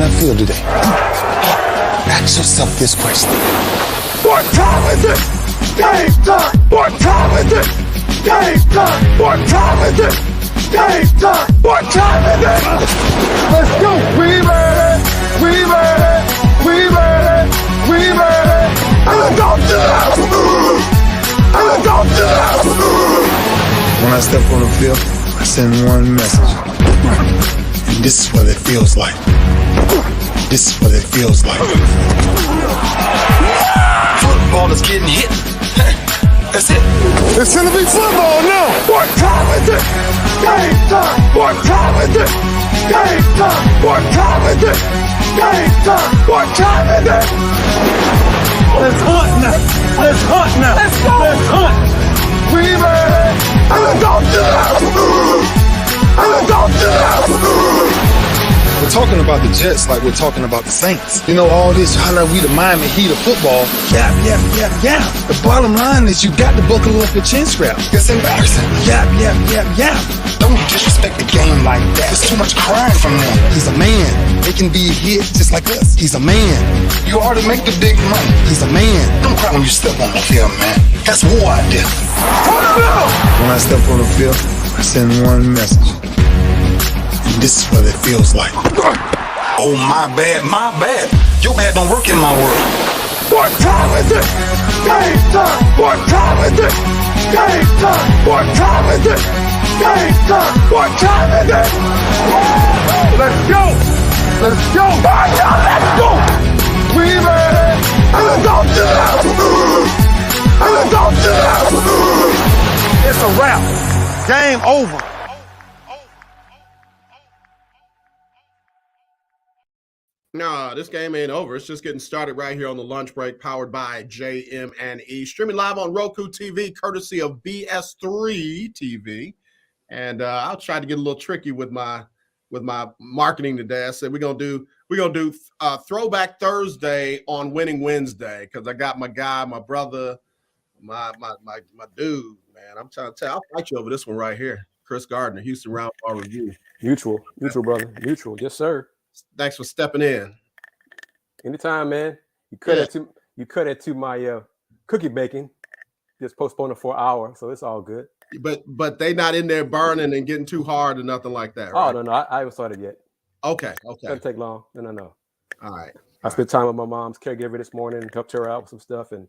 I feel today? Ask yourself this question. What time is it? Game time! What time is it? Game time! What time is it? Game time! What time is it? Let's go! We made it! We made it! We made it! We made it! And let's go to the house! And let's go to the house! When I step on the field, I send one message. And this is what it feels like. This is what it feels like. Football is getting hit. That's it. It's gonna be football now! What time is it? Game time! What time is it? Game time! What time is it? Game time! What time is it? Let's hunt now! Let's hunt now! Let's go! Let's hunt! We made it! And let's go to the house! And let's go to the house! We're talking about the Jets like we're talking about the Saints. You know, all this, how like we the Miami Heat of football. Yap. The bottom line is you got to buckle up your chin strap. It's embarrassing. Yap. Don't disrespect the game like that. There's too much crying from them. He's a man. They can be hit just like us. He's a man. You already make the big money. He's a man. Don't cry when you step on the field, man. That's war out there. When I step on the field, I send one message. And this is what it feels like. Oh, my bad. Your bad don't work in my world. What time is it? Game time! What time is it? Game time! What time is it? Game time! What time is it? Let's go! Let's go! Let's go! We made it! And let's go to the house! And let's go to the house! It's a wrap. Game over. Nah, this game ain't over. It's just getting started right here on the lunch break, powered by JM&E. Streaming live on Roku TV, courtesy of BS3 TV. And I'll try to get a little tricky with my marketing today. I said we're gonna do Throwback Thursday on Winning Wednesday because I got my guy, my brother, my dude, man. I'm trying to tell you, I'll fight you over this one right here. Kris Gardner, Houston Roundball Review. Mutual, brother. Mutual. Yes, sir. Thanks for stepping in. Anytime, man. You cut it to my cookie baking. Just postpone it for an hour, so it's all good. But they not in there burning and getting too hard or nothing like that, right? Oh no, I haven't started yet. Okay. Doesn't take long. No. All right. I spent time with my mom's caregiver this morning, helped her out with some stuff, and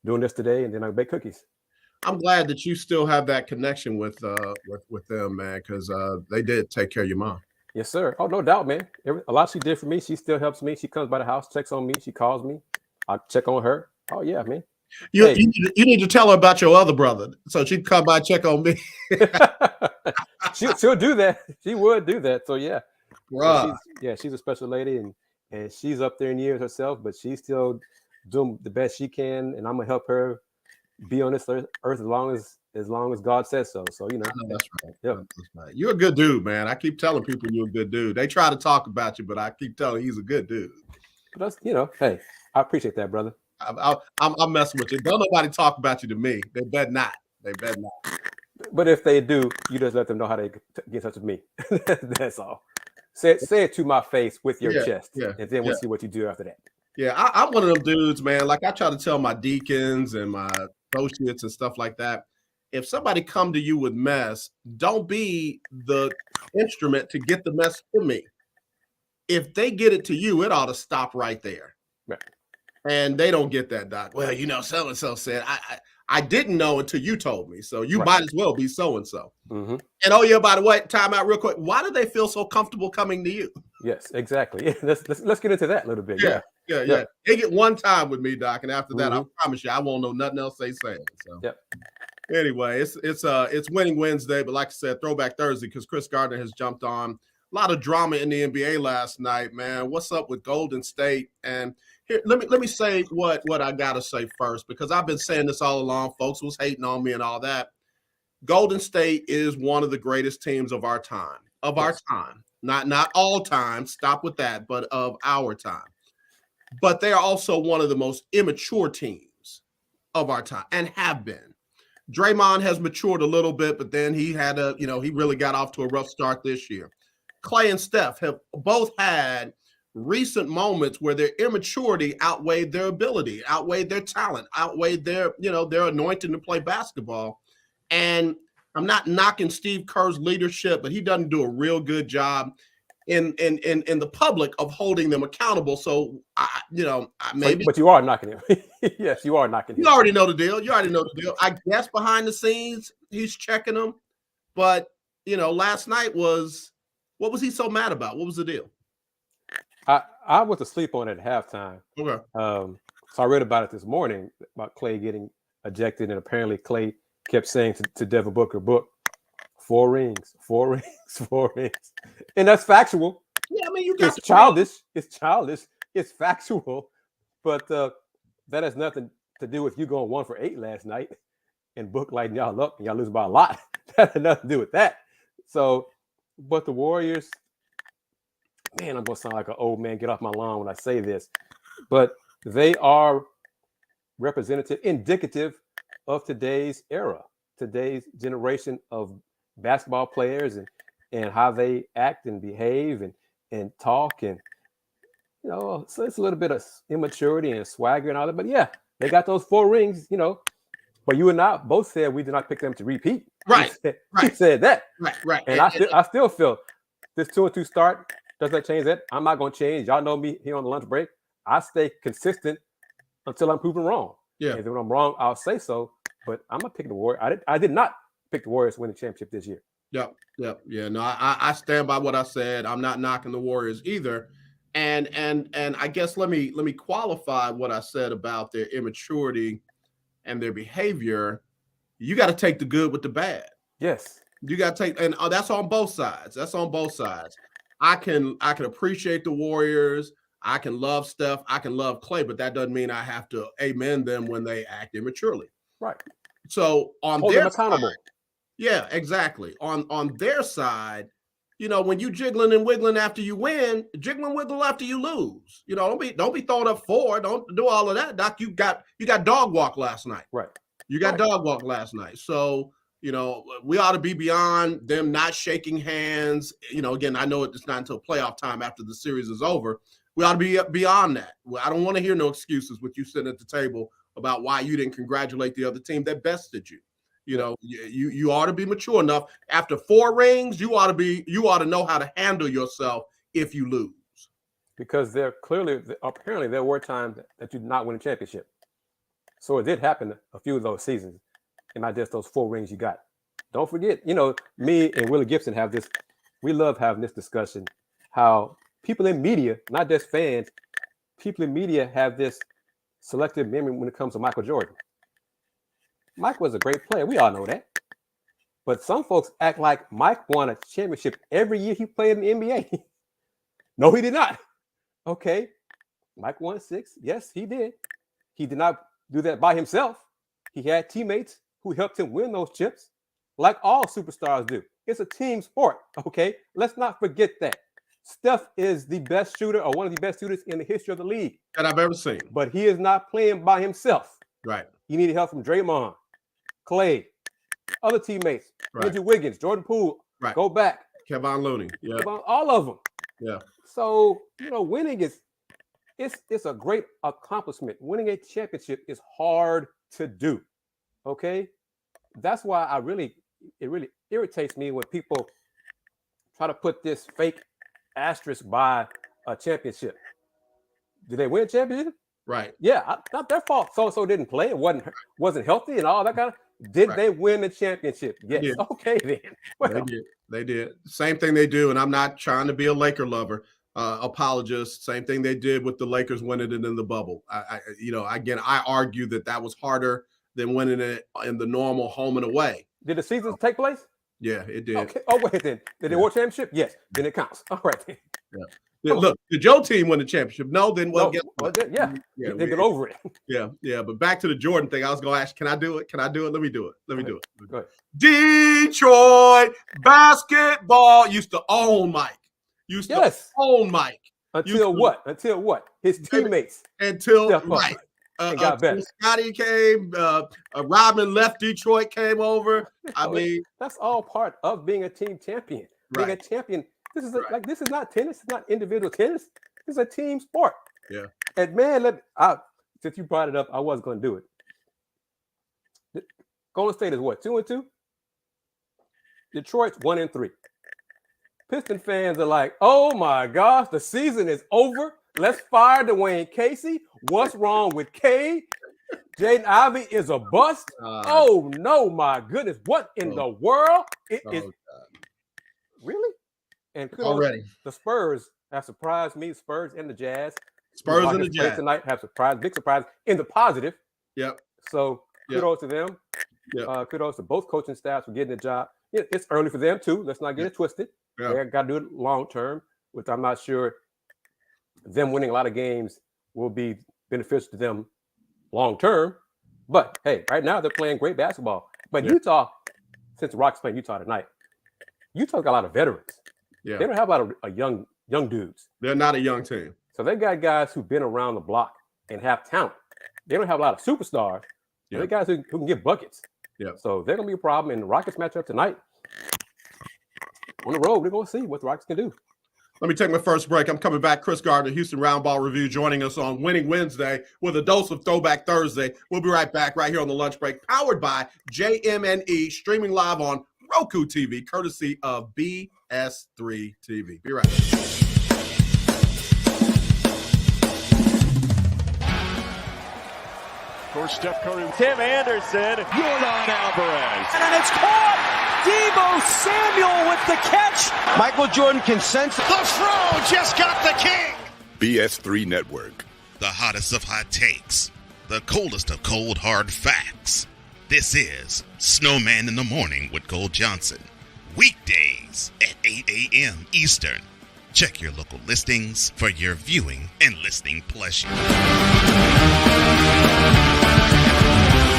doing this today, and then I bake cookies. I'm glad that you still have that connection with them, man, because they did take care of your mom. Yes, sir. Oh, no doubt, man. A lot she did for me. She still helps me. She comes by the house, checks on me. She calls me. I check on her. Oh, yeah, man. You need to tell her about your other brother so she can come by and check on me. She'll do that. She would do that. So, yeah. Right. She's a special lady, and she's up there in years herself, but she's still doing the best she can, and I'm going to help her be on this earth as long as God says so. So, you know. That's right. Yeah. That's right. You're a good dude, man. I keep telling people you're a good dude. They try to talk about you, but I keep telling he's a good dude. But that's, hey, I appreciate that, brother. I'm messing with you. Don't nobody talk about you to me. They better not. But if they do, you just let them know how to get in touch with me. That's all. Say it to my face with your chest, and then we'll see what you do after that. Yeah, I'm one of them dudes, man. Like I try to tell my deacons and my associates and stuff like that. If somebody come to you with mess, don't be the instrument to get the mess to me. If they get it to you, it ought to stop right there. Right. And they don't get that, Doc. Well, so-and-so said, I didn't know until you told me. So you might as well be so-and-so. Mm-hmm. And oh, yeah, by the way, time out real quick. Why do they feel so comfortable coming to you? Yes, exactly. Let's get into that a little bit. Yeah. They get one time with me, Doc, and after that, I promise you, I won't know nothing else they say. So anyway, it's Winning Wednesday, but like I said, Throwback Thursday because Kris Gardner has jumped on. A lot of drama in the NBA last night, man. What's up with Golden State? And here, let me say what I gotta say first, because I've been saying this all along. Folks was hating on me and all that. Golden State is one of the greatest teams of our time. Our time. Not all time, stop with that, but of our time. But they are also one of the most immature teams of our time and have been. Draymond has matured a little bit, but then he had he really got off to a rough start this year. Clay and Steph have both had recent moments where their immaturity outweighed their ability, outweighed their talent, outweighed their, their anointing to play basketball. And I'm not knocking Steve Kerr's leadership, but he doesn't do a real good job in the public of holding them accountable. So maybe. But you are knocking him. Yes, you are knocking him. You already know the deal. I guess behind the scenes he's checking them, but last night what was he so mad about? What was the deal? I was asleep on it at halftime. Okay. So I read about it this morning about Clay getting ejected, and apparently Clay kept saying to Devin Booker, "Book, 4 rings, 4 rings, 4 rings," and that's factual. Yeah, I mean, it's childish. It's childish. It's factual, but that has nothing to do with you going 1 for 8 last night and Book lighting y'all up and y'all lose by a lot. That had nothing to do with that. So, but the Warriors, man, I'm gonna sound like an old man. Get off my lawn when I say this, but they are indicative of today's era, today's generation of basketball players, and how they act and behave and talk, and so it's a little bit of immaturity and swagger and all that. But yeah, they got those 4 rings, But you and I both said we did not pick them to repeat. Right. We said that. Right. And I still feel this 2-2 start. Does that change that? I'm not going to change. Y'all know me here on the lunch break. I stay consistent until I'm proven wrong. Yeah. And when I'm wrong, I'll say so. But I'm going to pick the Warriors. I did not pick the Warriors to win the championship this year. Yep. Yeah. No, I stand by what I said. I'm not knocking the Warriors either. And I guess let me qualify what I said about their immaturity and their behavior. You got to take the good with the bad. Yes. You got to take, and that's on both sides. I can appreciate the Warriors. I can love Steph. I can love Clay, but that doesn't mean I have to amen them when they act immaturely. Right. So on hold their them accountable. Side, yeah, exactly. On their side, when you jiggling and wiggling after you win, jiggle and wiggle after you lose. Don't be throwing up 4. Don't do all of that, Doc. You got dog walk last night. Right. You got dog walk last night. So, we ought to be beyond them not shaking hands. Again, I know it's not until playoff time after the series is over. We ought to be beyond that. I don't want to hear no excuses with you sitting at the table about why you didn't congratulate the other team that bested you. You ought to be mature enough. After 4 rings, you ought to know how to handle yourself if you lose. Because apparently there were times that you did not win a championship. So it did happen a few of those seasons, and not just those 4 rings you got. Don't forget, me and Willie Gibson have this. We love having this discussion. How people in media, not just fans, people in media have this selective memory when it comes to Michael Jordan. Mike was a great player. We all know that. But some folks act like Mike won a championship every year he played in the NBA. No, he did not. Okay. Mike won 6. Yes, he did. He did not do that by himself. He had teammates who helped him win those chips, like all superstars do. It's a team sport. Okay. Let's not forget that. Steph is the best shooter, or one of the best shooters in the history of the league that I've ever seen. But he is not playing by himself. Right. He needed help from Draymond, Clay, other teammates, Andrew Wiggins, Jordan Poole. Right. Go back. Kevon Looney. Yeah. All of them. Yeah. So, winning it's a great accomplishment. Winning a championship is hard to do. Okay? That's why it really irritates me when people try to put this fake asterisk by a championship. Did they win a championship? Right. Yeah, not their fault. So didn't play. It wasn't healthy and all that kind of. Did they win the championship? Yes. Okay, then. Well, They did. Same thing they do. And I'm not trying to be a Laker lover, apologist. Same thing they did with the Lakers winning it in the bubble. Again, I argue that was harder than winning it in the normal home and away. Did the seasons take place? Yeah, it did. Okay. Oh, wait, then. Did they win a championship? Yes. Then it counts. All right. Then. Yeah. Look, did your team win the championship? No, then they get over it. Yeah. But back to the Jordan thing, I was going to ask, can I do it? Let me do it. Go ahead. Detroit basketball used to own Mike. Own Mike. Until what? His teammates. Until Scotty came, Robin left Detroit, came over. I mean, that's all part of being a team champion. Being a champion. This is not tennis. It's not individual tennis. It's a team sport. Yeah. And man, since you brought it up, I wasn't going to do it. Golden State is what, 2-2? Detroit's 1-3. Piston fans are like, oh my gosh, the season is over. Let's fire Dwayne Casey. What's wrong with Cade? Jaden Ivey is a bust. Oh no, my goodness. What in the world? It is really? And already the Spurs have surprised me. Spurs and the Jazz. Spurs and the Jazz tonight have surprised, big surprise in the positive. Yep. So kudos to them. Yep. Kudos to both coaching staffs for getting the job. It's early for them too. Let's not get it twisted. Yeah. They got to do it long term, which I'm not sure them winning a lot of games will be beneficial to them long term. But hey, right now they're playing great basketball. But Utah, since the Rockets playing Utah tonight, Utah's got a lot of veterans. Yeah. They don't have a lot of young dudes. They're not a young team. So they got guys who've been around the block and have talent. They don't have a lot of superstars. Yeah. They're guys who can get buckets. Yeah. So they're going to be a problem. And the Rockets match up tonight. On the road, we're going to see what the Rockets can do. Let me take my first break. I'm coming back. Kris Gardner, Houston Roundball Review, joining us on Winning Wednesday with a dose of Throwback Thursday. We'll be right back right here on the lunch break, powered by JM&E, streaming live on ROKU TV, courtesy of BS3 TV. Be right back. Of course, Steph Curry, Tim Anderson, Jordan Alvarez. And it's caught! Deebo Samuel with the catch. Michael Jordan can sense. The Fro just got the king. BS3 Network. The hottest of hot takes. The coldest of cold, hard facts. This is Snowman in the Morning with Cole Johnson. Weekdays at 8 a.m. Eastern. Check your local listings for your viewing and listening pleasure.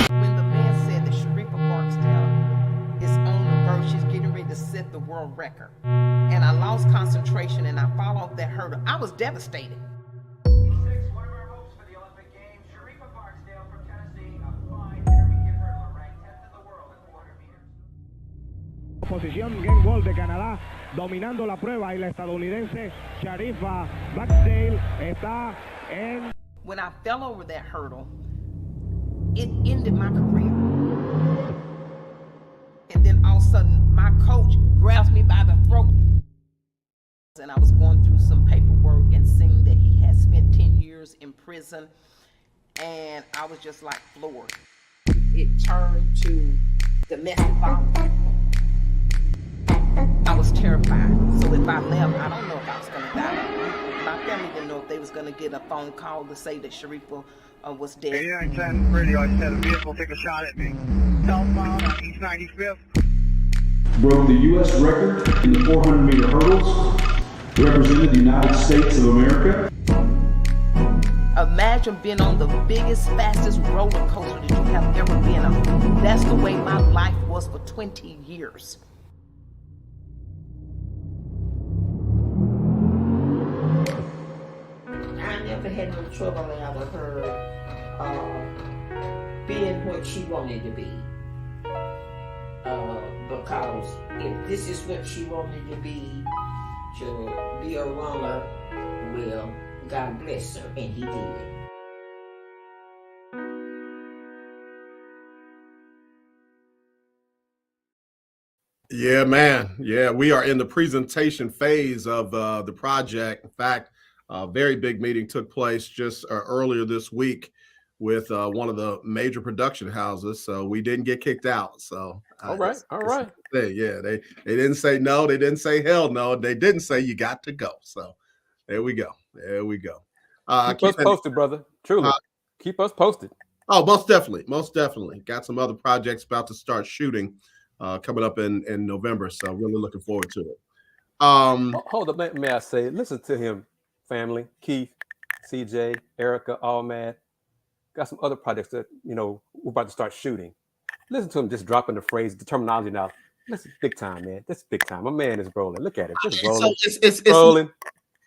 When the man said that Sharifa Barksdale is on the verge, she's getting ready to set the world record. And I lost concentration and I followed that hurdle. I was devastated. One of our hopes for the Olympic Games, Sharifa Barksdale from Tennessee, a fine intermediate hurdler, ranked 10th in the world at 400 meters. Posición game ball de Canadá, dominando la prueba, y la estadounidense Sharifa Barksdale está en. When I fell over that hurdle, it ended my career. And then all of a sudden, my coach grabs me by the throat. And I was going through some paperwork and seeing that he had spent 10 years in prison. And I was just like floored. It turned to domestic violence. I was terrified. So if I left, I don't know if I was going to die. My family didn't know if they was going to get a phone call to say that Sharifa was dead. 8910 radio, I said a vehicle took a shot at me. Southbound on East 95th. Broke the U.S. record in the 400-meter hurdles. Represented the United States of America. Imagine being on the biggest, fastest roller coaster that you have ever been on. That's the way my life was for 20 years. I never had no trouble out of her being what she wanted to be. Because if this is what she wanted to be a runner, well, God bless her, and he did. Yeah, man. Yeah, we are in the presentation phase of the project. In fact, a very big meeting took place just earlier this week with one of the major production houses. So we didn't get kicked out. So all right. Yeah, they didn't say no. They didn't say hell no. They didn't say you got to go. So there we go. Keep us posted, brother. Truly, keep us posted. Oh, most definitely. Got some other projects about to start shooting coming up in November. So really looking forward to it. Hold up, may I say, listen to him, family, Keith, CJ, Erica, all mad. Got some other projects that, we're about to start shooting. Listen to him just dropping the phrase, the terminology now. Listen, big time, man. This is big time. My man is rolling. Look at it. Just rolling. So it's rolling.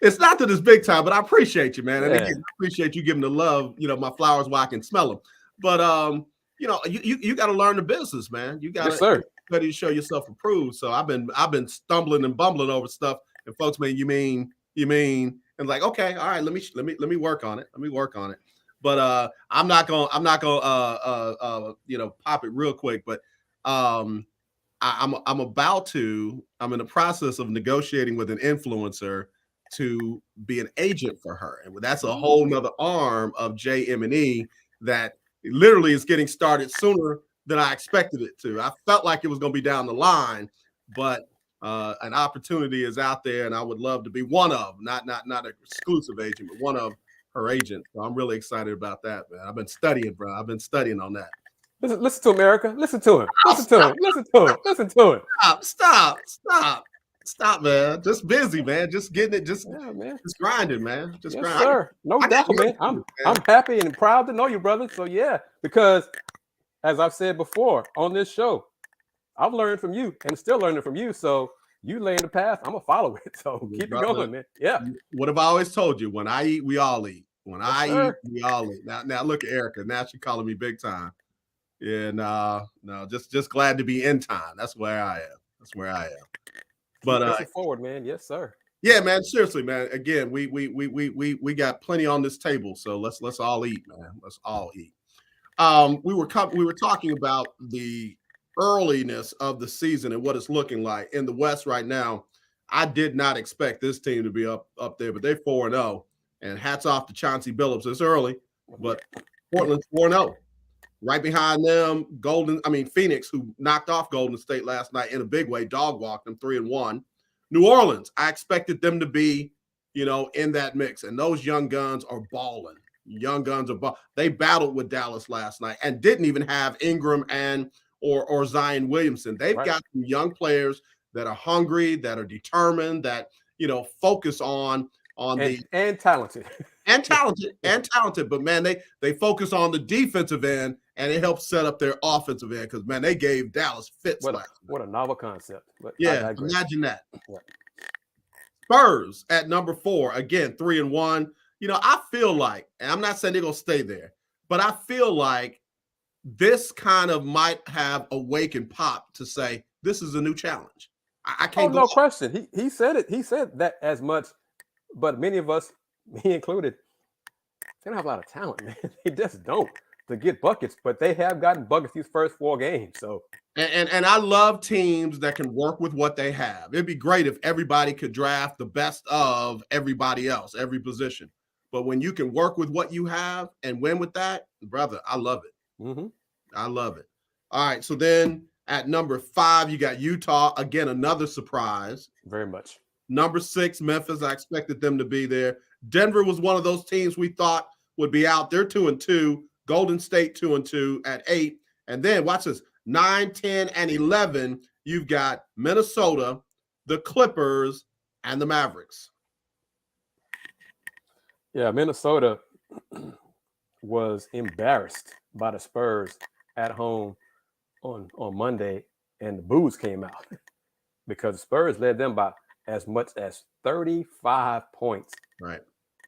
It's not that it's big time, but I appreciate you, man. And again, I appreciate you giving the love, my flowers while I can smell them. But, you got to learn the business, man. You got to show yourself approved. So I've been stumbling and bumbling over stuff. And folks, man, you mean, You mean, and like, okay, all right, let me work on it. Let me work on it. But I'm not gonna pop it real quick. But I'm in the process of negotiating with an influencer to be an agent for her, and that's a whole nother arm of JM&E that literally is getting started sooner than I expected it to. I felt like it was going to be down the line, but an opportunity is out there, and I would love to be one of, not an exclusive agent, but one of her agents. So I'm really excited about that, man. I've been studying, bro. I've been studying on that. Listen to America. Listen to him. Listen to him. Listen to him. Listen to him. Stop, man. Just busy, man. Just getting it. Just grinding, man. Just yes, grinding. Sir. No doubt, man. I'm happy and proud to know you, brother. So yeah, because as I've said before on this show, I've learned from you and still learning from you. So you laying the path, I'm gonna follow it. So keep it going, man. Yeah. What have I always told you? When I eat, we all eat. When I eat, we all eat. Now look at Erica. Now she's calling me big time. Yeah, no, just glad to be in time. That's where I am. But pushing forward, man. Yes, sir. Yeah, man. Seriously, man. Again, we got plenty on this table, so let's all eat, man. Let's all eat. We were talking about the earliness of the season and what it's looking like in the West right now. I did not expect this team to be up there, but they're 4-0. And hats off to Chauncey Billups. It's early, but Portland's 4-0. Right behind them, Phoenix, who knocked off Golden State last night in a big way, dog walked them 3-1. New Orleans, I expected them to be, in that mix. And those young guns are balling. They battled with Dallas last night and didn't even have Ingram or Zion Williamson. They've got some young players that are hungry, that are determined, that focus on and talented. And talented, but man, they focus on the defensive end, and it helps set up their offensive end because man, they gave Dallas fits. What a novel concept! But yeah, imagine that. Yeah. Spurs at number 4 again, 3-1. I feel like, and I'm not saying they're gonna stay there, but I feel like this kind of might have awakened Pop to say this is a new challenge. I can't. No question. He said it. He said that as much, but many of us, me included, they don't have a lot of talent, man. They just don't to get buckets, but they have gotten buckets these first 4 games. So and I love teams that can work with what they have. It'd be great if everybody could draft the best of everybody else, every position. But when you can work with what you have and win with that, brother, I love it. Mm-hmm. I love it. All right, so then at number 5, you got Utah. Again, another surprise. Very much. Number 6, Memphis. I expected them to be there. Denver was one of those teams we thought would be out. They're 2-2. Golden State 2-2 at 8. And then watch this, 9, 10, and 11. You've got Minnesota, the Clippers, and the Mavericks. Yeah, Minnesota was embarrassed by the Spurs at home on Monday, and the boos came out because the Spurs led them by as much as 35 points. Right.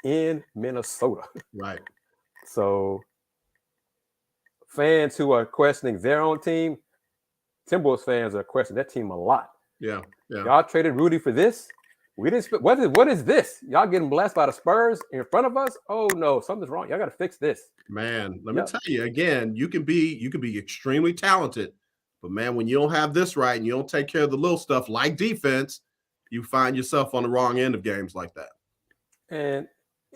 In Minnesota. Right. So fans who are questioning their own team, Timberwolves fans are questioning that team a lot. Yeah. Y'all traded Rudy for this? We didn't. What is this? Y'all getting blessed by the Spurs in front of us? Oh no, something's wrong. Y'all got to fix this. Man, let me tell you again. You can be extremely talented, but man, when you don't have this right and you don't take care of the little stuff like defense, you find yourself on the wrong end of games like that. And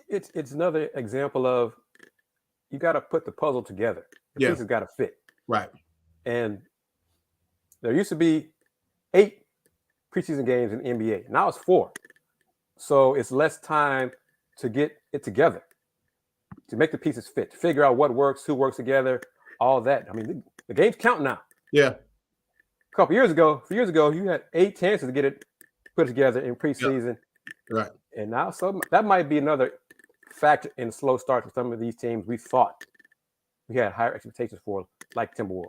it's another example of you got to put the puzzle together. The pieces got to fit. Right. And there used to be 8 preseason games in the NBA. Now it's 4. So it's less time to get it together, to make the pieces fit, to figure out what works, who works together, all that. I mean, the games count now. Yeah. A few years ago, you had 8 chances to get it put together in preseason. Yeah. Right. And now, so that might be another factor in slow start for some of these teams we thought we had higher expectations for, like Timberwolves.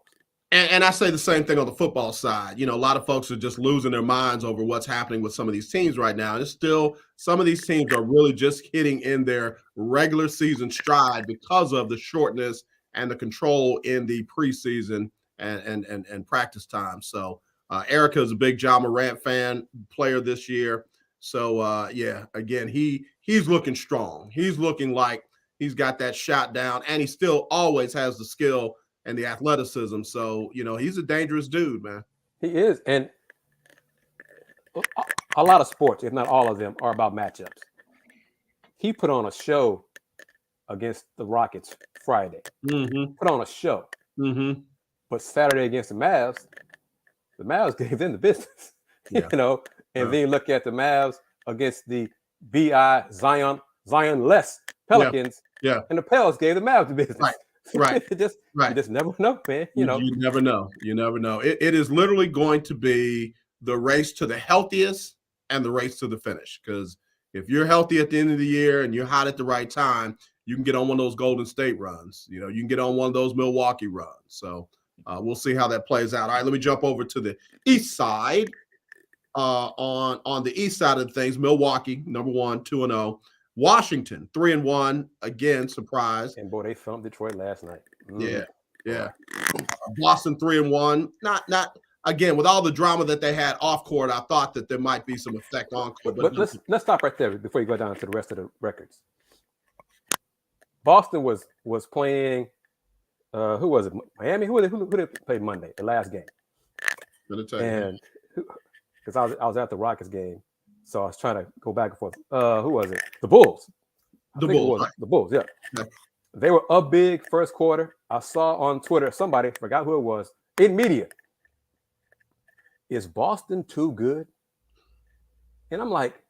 And I say the same thing on the football side. A lot of folks are just losing their minds over what's happening with some of these teams right now. And it's still, some of these teams are really just hitting in their regular season stride because of the shortness and the control in the preseason and practice time. So Erica is a big Ja Morant player this year. So yeah, again, he's looking strong. He's looking like he's got that shot down, and he still always has the skill and the athleticism. So, he's a dangerous dude, man. He is. And a lot of sports, if not all of them, are about matchups. He put on a show against the Rockets Friday. Mm-hmm. Put on a show. Mm-hmm. But Saturday against the Mavs gave them the business. Yeah. And then you look at the Mavs against the BI Zion-less Pelicans. Yeah. And the Pels gave the Mavs the business. Right. You just never know, man. You never know. You never know. It is literally going to be the race to the healthiest and the race to the finish. Because if you're healthy at the end of the year and you're hot at the right time, you can get on one of those Golden State runs. You can get on one of those Milwaukee runs. So we'll see how that plays out. All right, let me jump over to the east side. On the east side of things, Milwaukee, number 1, 2-0. Washington, 3-1. Again, surprise. And boy, they thumped Detroit last night. Yeah. Boston, 3-1. Not again, with all the drama that they had off court, I thought that there might be some effect on court. But let's stop right there before you go down to the rest of the records. Boston was playing. Who was it? Miami. Who did play Monday? The last game. And because I was at the Rockets game, so I was trying to go back and forth. Who was it? The Bulls. The Bulls. Right. The Bulls. Yeah. They were up big first quarter. I saw on Twitter somebody forgot who it was in media. Is Boston too good? And I'm like,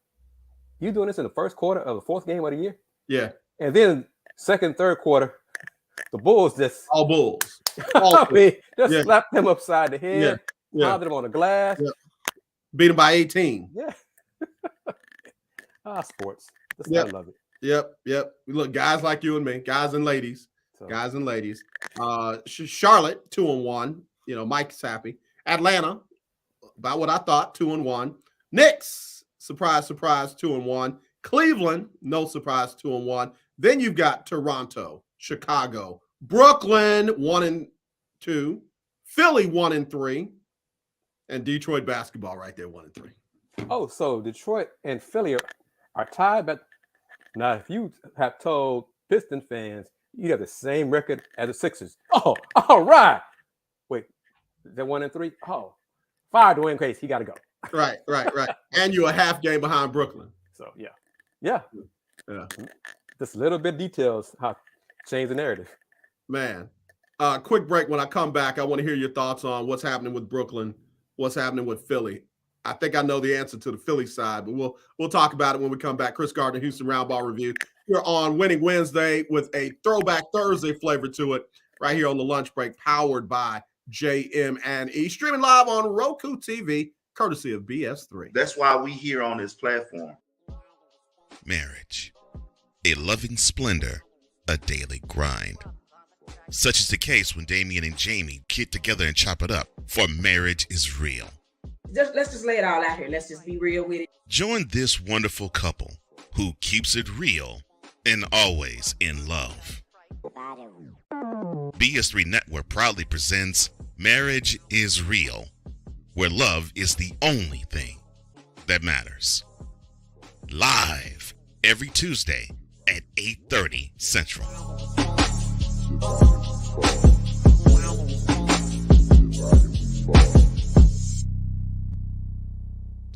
you doing this in the first quarter of the fourth game of the year? Yeah. And then second, third quarter, the Bulls just all Bulls. Just slapped them upside the head, pounded them on the glass. Yeah. Beat them by 18. Yeah. Sports. I love it. Yep. Look, guys like you and me, guys and ladies. Charlotte, 2-1. Mike's happy. Atlanta, about what I thought, 2-1. Knicks, surprise, 2-1. Cleveland, no surprise, 2-1. Then you've got Toronto, Chicago, Brooklyn, 1-2, Philly, 1-3, and Detroit basketball right there, 1-3. Oh, so Detroit and Philly are tied, but now if you have told Piston fans you have the same record as the Sixers, oh, all right. Wait, they're 1-3. Oh, fire Dwayne Case, he got to go. Right. And you're a half game behind Brooklyn. So yeah. Just a little bit details how change the narrative. Man, quick break. When I come back, I want to hear your thoughts on what's happening with Brooklyn, what's happening with Philly. I think I know the answer to the Philly side, but we'll talk about it when we come back. Kris Gardner, Houston Roundball Review. We're on Winning Wednesday with a Throwback Thursday flavor to it right here on the lunch break, powered by JM&E, streaming live on Roku TV, courtesy of BS3. That's why we here on this platform. Marriage, a loving splendor, a daily grind. Such is the case when Damien and Jamie get together and chop it up, for marriage is real. Let's just lay it all out here. Let's just be real with it. Join this wonderful couple who keeps it real and always in love. BS3 Network proudly presents Marriage is Real, where love is the only thing that matters. Live every Tuesday at 8:30 Central.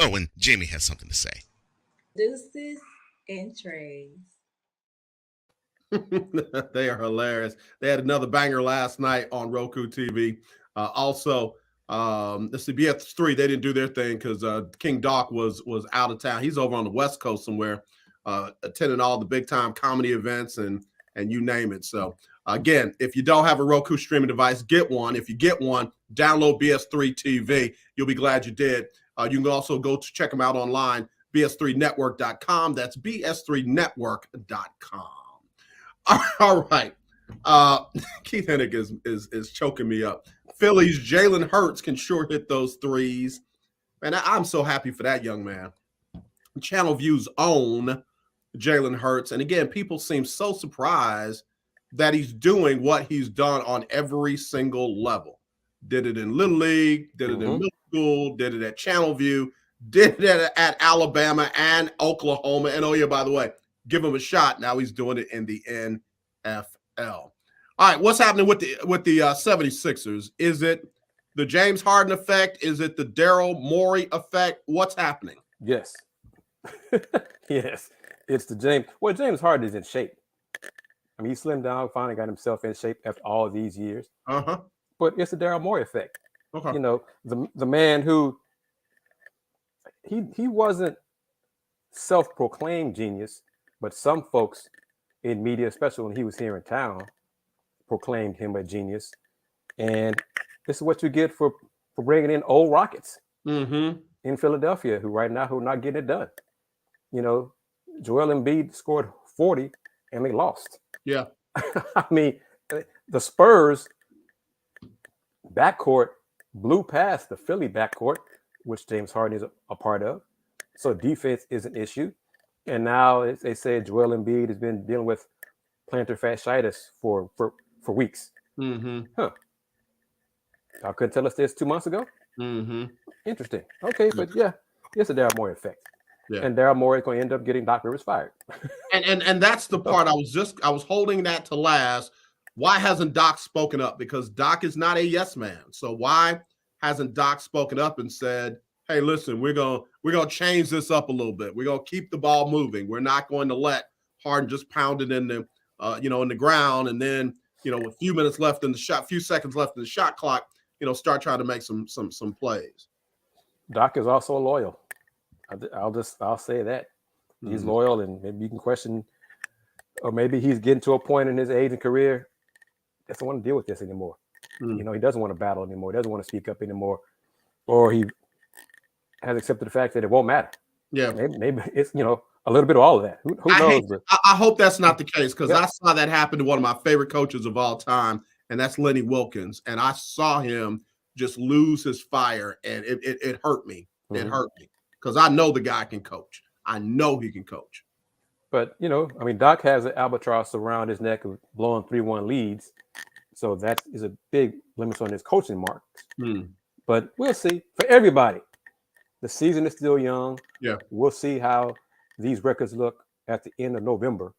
Oh, and Jamie has something to say. Deuces and trays. They are hilarious. They had another banger last night on Roku TV. Also, let's see, BS3, they didn't do their thing because King Doc was out of town. He's over on the West Coast somewhere, attending all the big time comedy events and you name it. So again, if you don't have a Roku streaming device, get one. If you get one, download BS3 TV. You'll be glad you did. You can also go to check them out online, bs3network.com. That's bs3network.com. All right. Keith Hennig is choking me up. Philly's Jalen Hurts can sure hit those threes. Man, I'm so happy for that young man. Channel View's own Jalen Hurts. And again, people seem so surprised that he's doing what he's done on every single level. Did it in Little League, did it in middle school, did it at Channel View, did it at Alabama and Oklahoma. And oh yeah, by the way, give him a shot. Now he's doing it in the NFL. All right, what's happening with the 76ers? Is it the James Harden effect? Is it the Daryl Morey effect? What's happening? Yes. Yes. It's the James. Well, James Harden is in shape. I mean, he slimmed down, finally got himself in shape after all these years. Uh-huh. But it's the Daryl Morey effect. Okay. You know, the man who he wasn't self-proclaimed genius, but some folks in media, especially when he was here in town, proclaimed him a genius. And this is what you get for bringing in old Rockets in Philadelphia, who right now who are not getting it done. You know, Joel Embiid scored 40 and they lost. Yeah. I mean, the Spurs backcourt blew past the Philly backcourt, which James Harden is a part of. So defense is an issue. And now they say Joel Embiid has been dealing with plantar fasciitis for weeks. Huh. Y'all couldn't tell us this 2 months ago? Interesting. Okay, but yeah, it's a Daryl Morey effect. Yeah. And Daryl Morey is going to end up getting Doc Rivers fired. and that's the part I was holding that to last. Why hasn't Doc spoken up? Because Doc is not a yes man. So why hasn't Doc spoken up and said, hey, listen, we're gonna change this up a little bit. We're gonna keep the ball moving. We're not going to let Harden just pound it in the in the ground, and then a few minutes left in the shot, few seconds left in the shot clock, start trying to make some plays. Doc is also loyal. I'll say that he's loyal, and maybe you can question, or maybe he's getting to a point in his age and career doesn't want to deal with this anymore. He doesn't want to battle anymore. He doesn't want to speak up anymore, or he has accepted the fact that it won't matter. Yeah, maybe it's a little bit of all of that. Who knows? I hope that's not the case, because I saw that happen to one of my favorite coaches of all time, and that's Lenny Wilkins, and I saw him just lose his fire, and it hurt me. It hurt me. Because I know the guy can coach. I know he can coach. But, Doc has an albatross around his neck of blowing 3-1 leads. So that is a big limit on his coaching marks. But we'll see. For everybody, the season is still young. Yeah. We'll see how these records look at the end of November.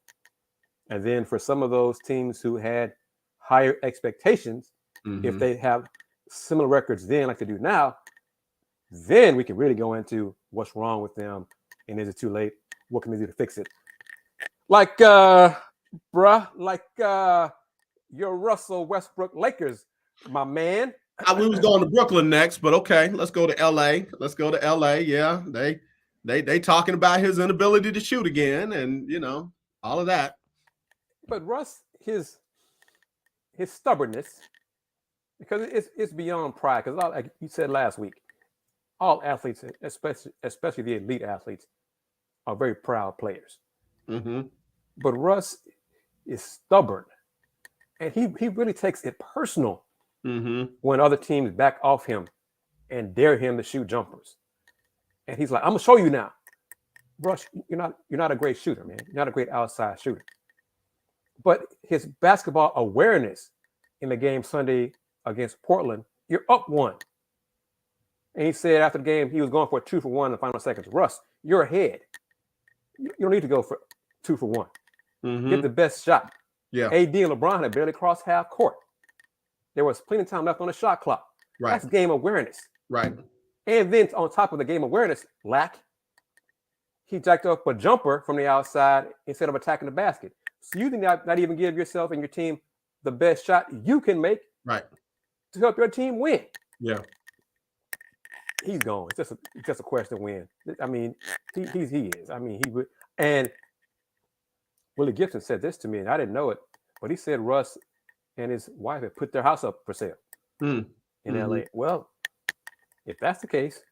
And then for some of those teams who had higher expectations, if they have similar records then like they do now, then we can really go into what's wrong with them, and is it too late? What can they do to fix it? Like, your Russell Westbrook Lakers, my man. We was going to Brooklyn next, but okay, let's go to LA. Yeah, they talking about his inability to shoot again, and all of that. But Russ, his stubbornness, because it's beyond pride. Because like you said last week, all athletes, especially the elite athletes, are very proud players. But Russ is stubborn, and he really takes it personal when other teams back off him and dare him to shoot jumpers. And he's like, "I'm gonna show you now, Russ. You're not a great shooter, man. You're not a great outside shooter." But his basketball awareness in the game Sunday against Portland, you're up 1. And he said after the game, he was going for a 2-for-1 in the final seconds. Russ, you're ahead. You don't need to go for 2-for-1. Get the best shot. Yeah. AD and LeBron had barely crossed half court. There was plenty of time left on the shot clock. Right. That's game awareness. Right. And then on top of the game awareness lack, he jacked up a jumper from the outside instead of attacking the basket. So you did not even give yourself and your team the best shot you can make to help your team win. Yeah. He's gone. It's just a question of when. I mean, he is. I mean, he would. And Willie Gibson said this to me, and I didn't know it, but he said Russ and his wife had put their house up for sale in LA. Well, if that's the case,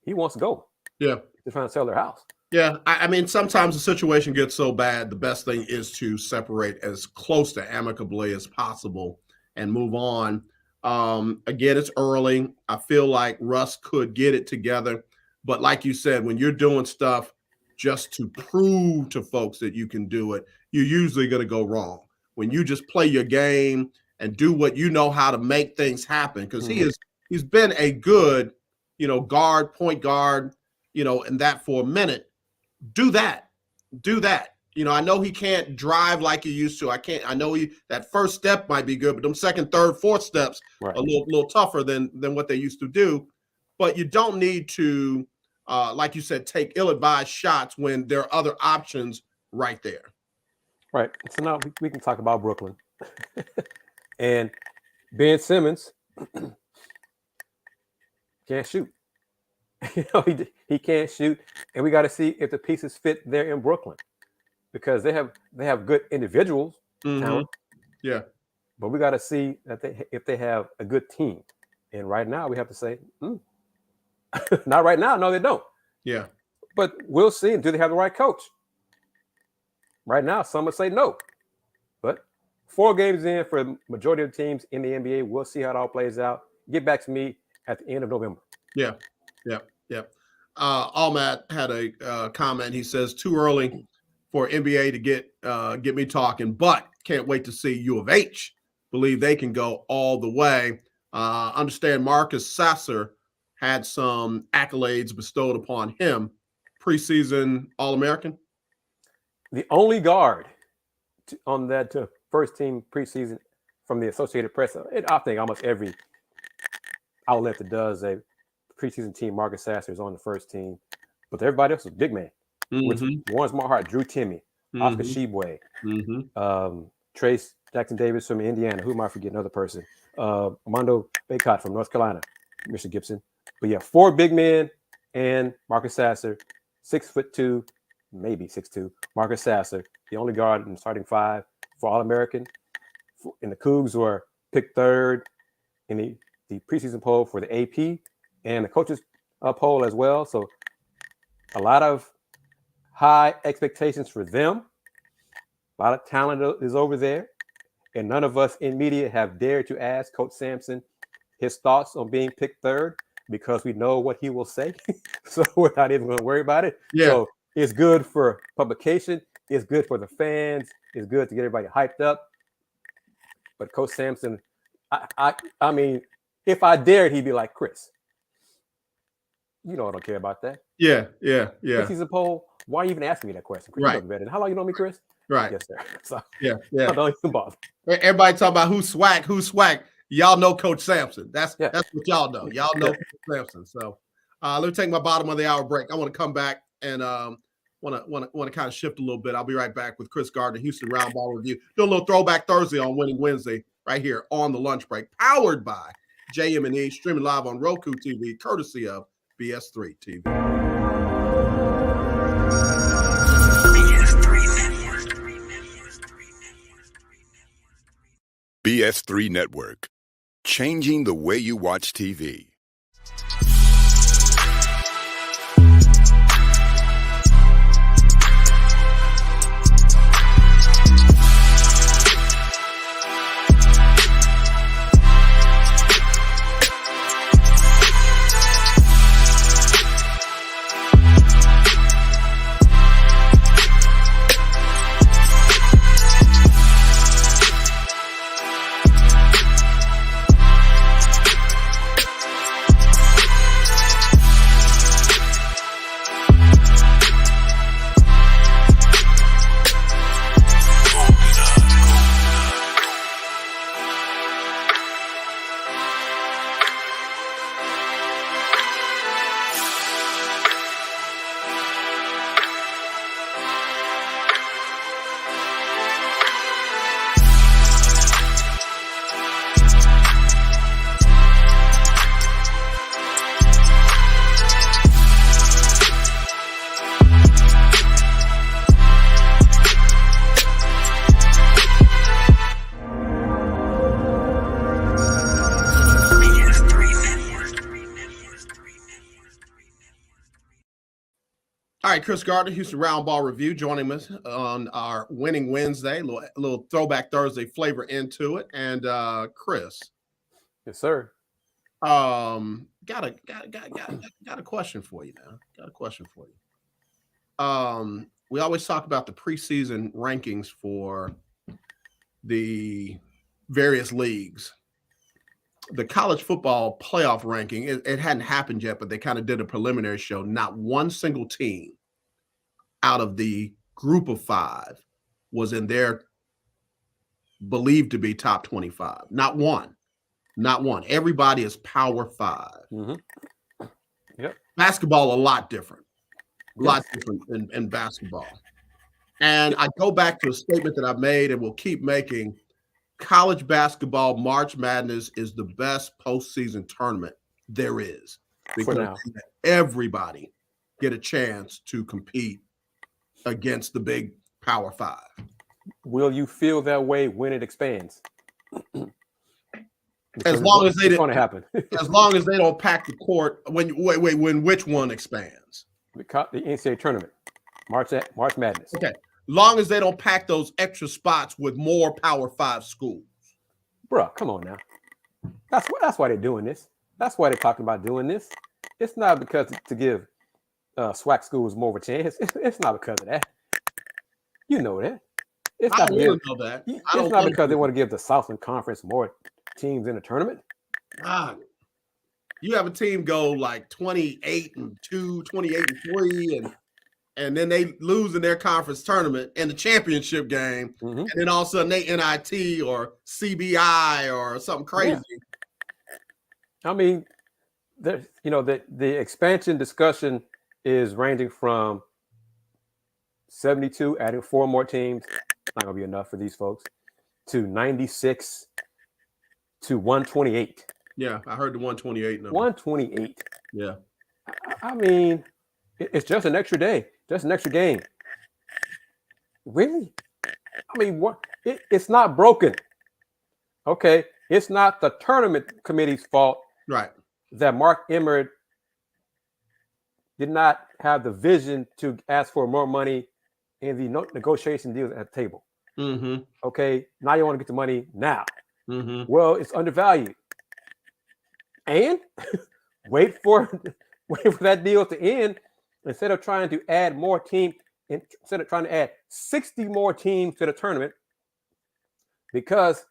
he wants to go. Yeah. They're trying to sell their house. Yeah. I mean, sometimes the situation gets so bad, the best thing is to separate as close to amicably as possible and move on. Again, it's early. I feel like Russ could get it together. But like you said, when you're doing stuff just to prove to folks that you can do it, you're usually going to go wrong. When you just play your game and do what you know how to make things happen, because he's been a good, point guard, and that for a minute, do that. I know he can't drive like he used to. I know that first step might be good, but them second, third, fourth steps are a little tougher than what they used to do. But you don't need to, like you said, take ill-advised shots when there are other options right there. Right. So now we can talk about Brooklyn. And Ben Simmons can't shoot. He can't shoot, and we got to see if the pieces fit there in Brooklyn, because they have good individuals, talent. Yeah. But we got to see that if they have a good team. And right now we have to say, not right now. No, they don't. Yeah. But we'll see. Do they have the right coach? Right now, some would say no. But 4 games in for the majority of the teams in the NBA, we'll see how it all plays out. Get back to me at the end of November. Yeah. Ahmad had a comment. He says, too early for NBA to get me talking, but can't wait to see U of H. Believe they can go all the way. Understand Marcus Sasser had some accolades bestowed upon him. Preseason All-American. The only guard on that first team preseason from the Associated Press, I think almost every outlet that does a preseason team, Marcus Sasser is on the first team, but everybody else is big man. Which Warren Smartheart, Drew Timme, Oscar Tshiebwe, Trace Jackson Davis from Indiana. Who am I forgetting? Another person. Armando Bacot from North Carolina, Mr. Gibson. But yeah, 4 big men and Marcus Sasser, 6'2", maybe 6'2". Marcus Sasser, the only guard in the starting 5 for All-American. And the Cougs were picked 3rd in the preseason poll for the AP and the coaches poll as well. So a lot of high expectations for them. A lot of talent is over there. And none of us in media have dared to ask Coach Sampson his thoughts on being picked 3rd, because we know what he will say. So we're not even going to worry about it. Yeah. So it's good for publication. It's good for the fans. It's good to get everybody hyped up. But Coach Sampson, I mean, if I dared, he'd be like, Kris, I don't care about that. Yeah. If he's a poll, why are you even asking me that question? Kris, you know me better. How long you know me, Kris? Right. Yes, sir. So, yeah. Don't even bother. Everybody talk about who's swag. Y'all know Coach Sampson. That's what y'all know. Y'all know Coach Sampson. So let me take my bottom of the hour break. I want to come back and want to kind of shift a little bit. I'll be right back with Kris Gardner, Houston Roundball Review. Do a little Throwback Thursday on Winning Wednesday right here on the lunch break, powered by JM&E, streaming live on Roku TV, courtesy of BS3 TV. BS3 Network, changing the way you watch TV. All right, Kris Gardner, Houston Roundball Review, joining us on our Winning Wednesday, a little Throwback Thursday flavor into it. And Kris, yes, sir. Got a question for you now. Got a question for you. We always talk about the preseason rankings for the various leagues. the college football playoff ranking, it hadn't happened yet, but they kind of did a preliminary show. Not one single team out of the group of 5 was in their believed to be top 25. Not one. Not one. Everybody is Power 5. Mm-hmm. Yep. Basketball, a lot different. A lot different in basketball. And I go back to a statement that I've made and will keep making. College basketball, March Madness is the best postseason tournament there is. Because everybody get a chance to compete against the big Power 5. Will you feel that way when it expands? As long as it's going to happen. As long as they don't pack the court. When which one expands? The NCAA tournament, March Madness. Okay. Long as they don't pack those extra spots with more Power 5 schools. Bruh, come on now. That's why they're doing this. That's why they're talking about doing this. It's not because to give SWAC schools more of a chance. It's not because of that. You know that. It's not because they want to give the Southland Conference more teams in the tournament. God. You have a team go like 28-2, 28-3, and then they lose in their conference tournament in the championship game, and then all of a sudden they NIT or CBI or something crazy. Yeah. I mean, the expansion discussion is ranging from 72, adding 4 more teams, not gonna be enough for these folks, to 96 to 128. Yeah, I heard the 128 number. 128. Yeah. I mean, it's just an extra day, just an extra game. Really? I mean, what? It's not broken. Okay, it's not the tournament committee's fault. Right. That Mark Emmert did not have the vision to ask for more money in the negotiation deals at the table. Mm-hmm. Okay, now you want to get the money now. Mm-hmm. Well, it's undervalued. And wait for that deal to end instead of trying to add more teams, instead of trying to add 60 more teams to the tournament, because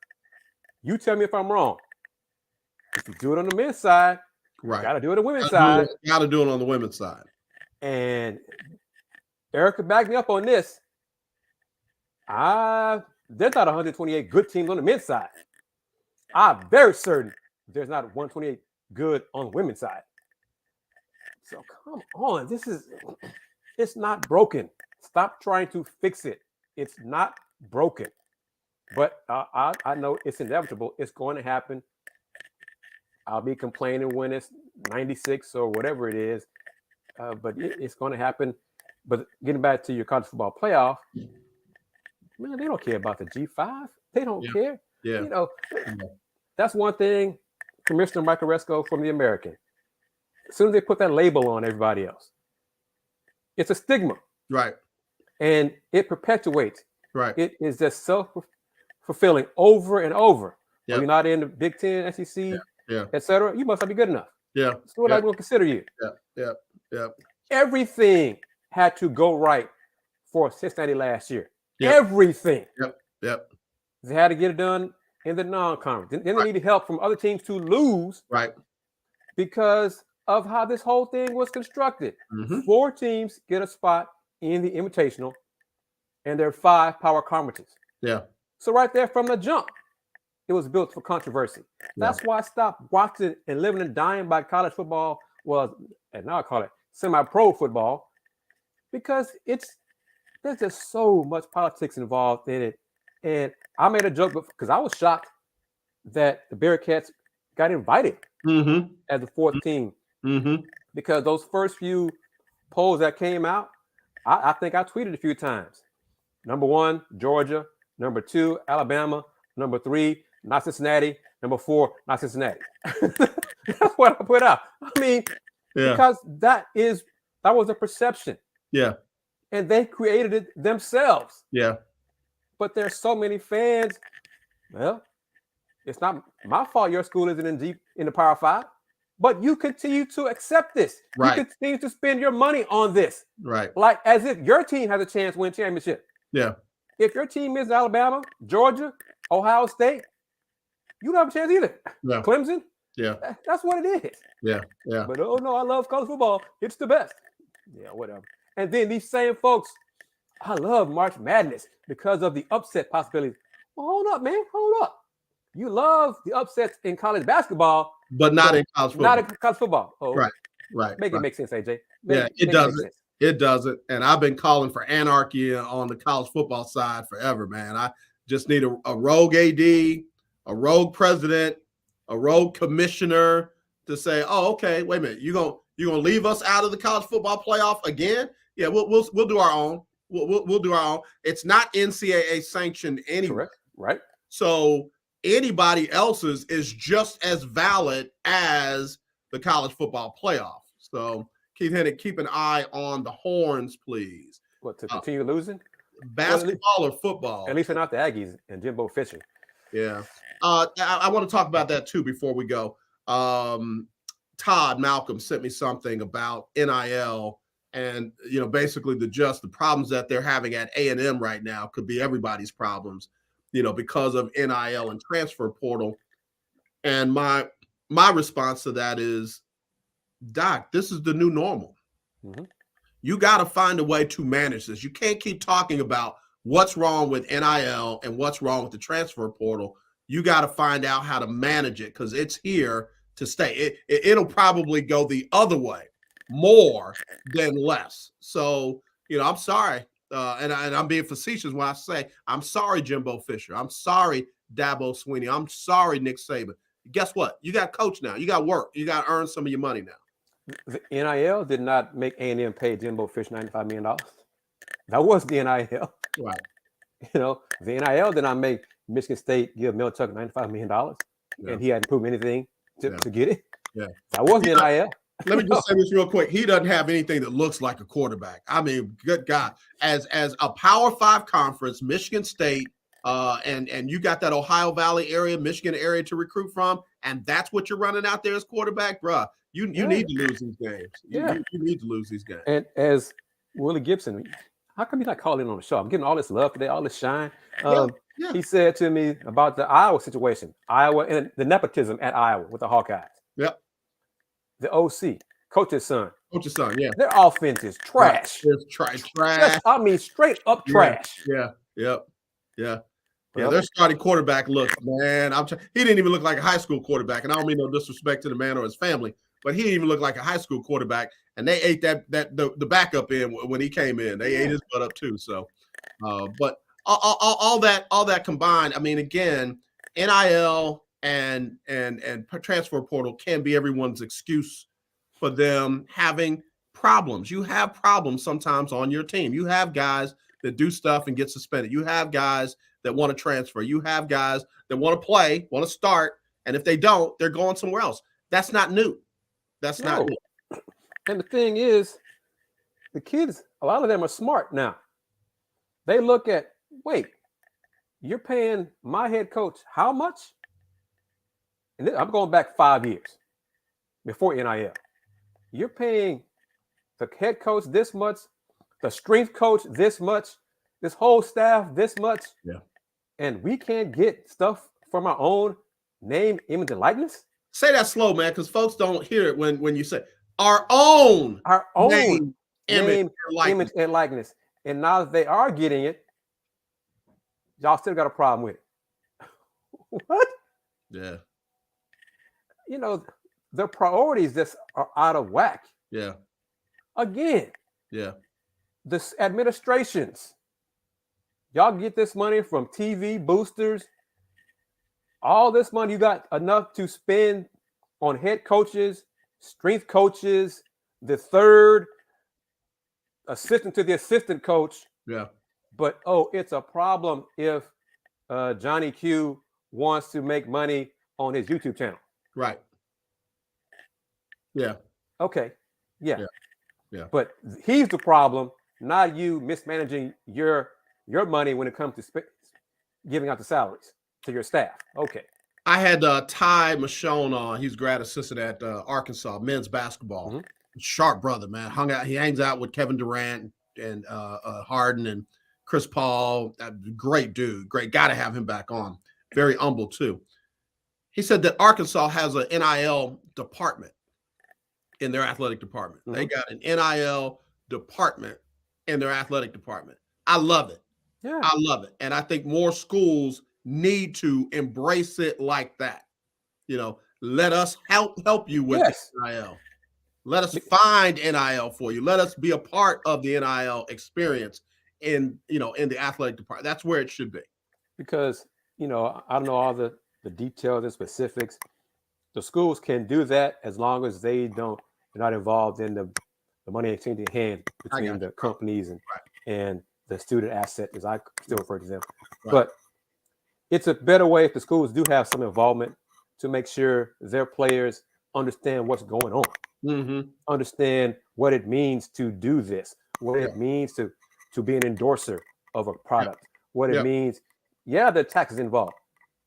you tell me if I'm wrong. If you do it on the men's side, right, you got to do it on the women's side. Got to do it on the women's side. And Erica backed me up on this. There's not 128 good teams on the men's side. I'm very certain there's not 128 good on the women's side. So come on, it's not broken. Stop trying to fix it. It's not broken. But I know it's inevitable. It's going to happen. I'll be complaining when it's 96 or whatever it is. But it's going to happen. But getting back to your college football playoff, man, they don't care about the G5. They don't care. Yeah. You know, that's one thing. Commissioner Michael Resco from the American. As soon as they put that label on everybody else, it's a stigma. Right. And it perpetuates. Right. It is just self-fulfilling over and over. Yep. You're not in the Big Ten, SEC, etc. You must not be good enough. Yeah. So what I will consider you. Yeah. Everything had to go right for Cincinnati last year. Yep. Everything. Yep. They had to get it done in the non-conference. Then they needed help from other teams to lose. Right. Because of how this whole thing was constructed. Mm-hmm. 4 teams get a spot in the Invitational, and there are 5 power conferences. Yeah. So right there from the jump, it was built for controversy. That's why I stopped watching and living and dying by college football and now I call it semi-pro football, because there's just so much politics involved in it. And I made a joke because I was shocked that the Bearcats got invited as the 4th team, because those first few polls that came out, I think I tweeted a few times. Number 1, Georgia. Number 2, Alabama. Number 3, not Cincinnati. Number 4, not Cincinnati. That's what I put out. I mean, because that was a perception. Yeah. And they created it themselves. Yeah. But there's so many fans. Well, it's not my fault your school isn't in the Power 5, but you continue to accept this. Right. You continue to spend your money on this. Right. Like as if your team has a chance to win championship. Yeah. If your team is Alabama, Georgia, Ohio State, you don't have a chance either. Yeah. Clemson, Yeah. That's what it is. Yeah. Yeah. But oh no, I love college football. It's the best. Yeah, whatever. And then these same folks, I love March Madness because of the upset possibilities. Well, hold up, man. Hold up. You love the upsets in college basketball, but not in college football. Not in college football. Oh, right. Right. Make right. it make sense, AJ. It doesn't. It doesn't. And I've been calling for anarchy on the college football side forever, man. I just need a rogue AD, a rogue president, a rogue commissioner to say, "Oh, okay, wait a minute, you're gonna leave us out of the college football playoff again? Yeah, we'll do our own. We'll do our own. It's not NCAA sanctioned anyway, correct, right? So anybody else's is just as valid as the college football playoff. So Keith Hennig, keep an eye on the horns, please. What, to continue losing? Basketball or football? At least they're not the Aggies and Jimbo Fisher. Yeah. I want to talk about that too before we go. Todd Malcolm sent me something about NIL and, basically the problems that they're having at A&M right now could be everybody's problems, because of NIL and transfer portal. And my response to that is, Doc, this is the new normal. Mm-hmm. You got to find a way to manage this. You can't keep talking about what's wrong with NIL and what's wrong with the transfer portal. You got to find out how to manage it because it's here to stay. It'll probably go the other way more than less. So, I'm sorry. And I'm being facetious when I say, I'm sorry, Jimbo Fisher. I'm sorry, Dabo Swinney. I'm sorry, Nick Saban. Guess what? You got coach now. You got work. You got to earn some of your money now. The NIL did not make A&M pay Jimbo Fisher $95 million. That was the NIL. Right. The NIL did not make Michigan State give Mel Tucker $95 million. And he hadn't proven anything to get it. Yeah. That was the NIL. Let me just say this real quick. He doesn't have anything that looks like a quarterback. I mean, good God. As a Power 5 conference, Michigan State, and you got that Ohio Valley area, Michigan area to recruit from, and that's what you're running out there as quarterback, bruh. You need to lose these games. You need to lose these games. And as Willie Gibson, how come he's not calling on the show? I'm getting all this love today, all this shine. He said to me about the Iowa situation, Iowa and the nepotism at Iowa with the Hawkeyes. Yep. The OC, coach's son. Coach's son, yeah. Their offense is trash. It's trash. I mean, straight up trash. Yeah. Their starting quarterback looks, man. He didn't even look like a high school quarterback, and I don't mean no disrespect to the man or his family, but he didn't even look like a high school quarterback. And they ate the backup in when he came in. They ate his butt up too. So, but all that combined, I mean, again, NIL and transfer portal can be everyone's excuse for them having problems. You have problems sometimes on your team. You have guys that do stuff and get suspended. You have guys that want to transfer. You have guys that want to play, want to start, and if they don't, they're going somewhere else. That's not new. Not new. And the thing is, the kids, a lot of them are smart now. They look at, wait, you're paying my head coach how much? And I'm going back 5 years before NIL. You're paying the head coach this much, the strength coach this much, this whole staff this much. Yeah. And we can't get stuff from our own name, image, and likeness? Say that slow, man, because folks don't hear it when you say our own name, image, and likeness. And now that they are getting it, y'all still got a problem with it. What? Yeah. The priorities just are out of whack. Yeah. Again. Yeah. The administrations, y'all get this money from TV boosters. All this money, you got enough to spend on head coaches, strength coaches, the third assistant to the assistant coach. Yeah. But, it's a problem if Johnny Q wants to make money on his YouTube channel. Right. Yeah. Okay. Yeah. But he's the problem, not you mismanaging your money when it comes to giving out the salaries to your staff. Okay. I had Ty Michonne on. He's grad assistant at Arkansas men's basketball. Mm-hmm. Sharp brother, man. He hangs out with Kevin Durant and Harden and Chris Paul. Great dude. Great. Got to have him back on. Very humble too. He said that Arkansas has an NIL department in their athletic department. They got an NIL department in their athletic department. I love it. Yeah. I love it. And I think more schools need to embrace it like that. Let us help you with NIL. Let us find NIL for you. Let us be a part of the NIL experience in the athletic department. That's where it should be. Because, I don't know all the details and specifics. The schools can do that as long as they're not involved in the money exchanging hand between the companies and the student asset, as I still refer to them. Right. But it's a better way if the schools do have some involvement to make sure their players understand what's going on, understand what it means to do this, what it means to be an endorser of a product, what it means. Yeah, the taxes involved.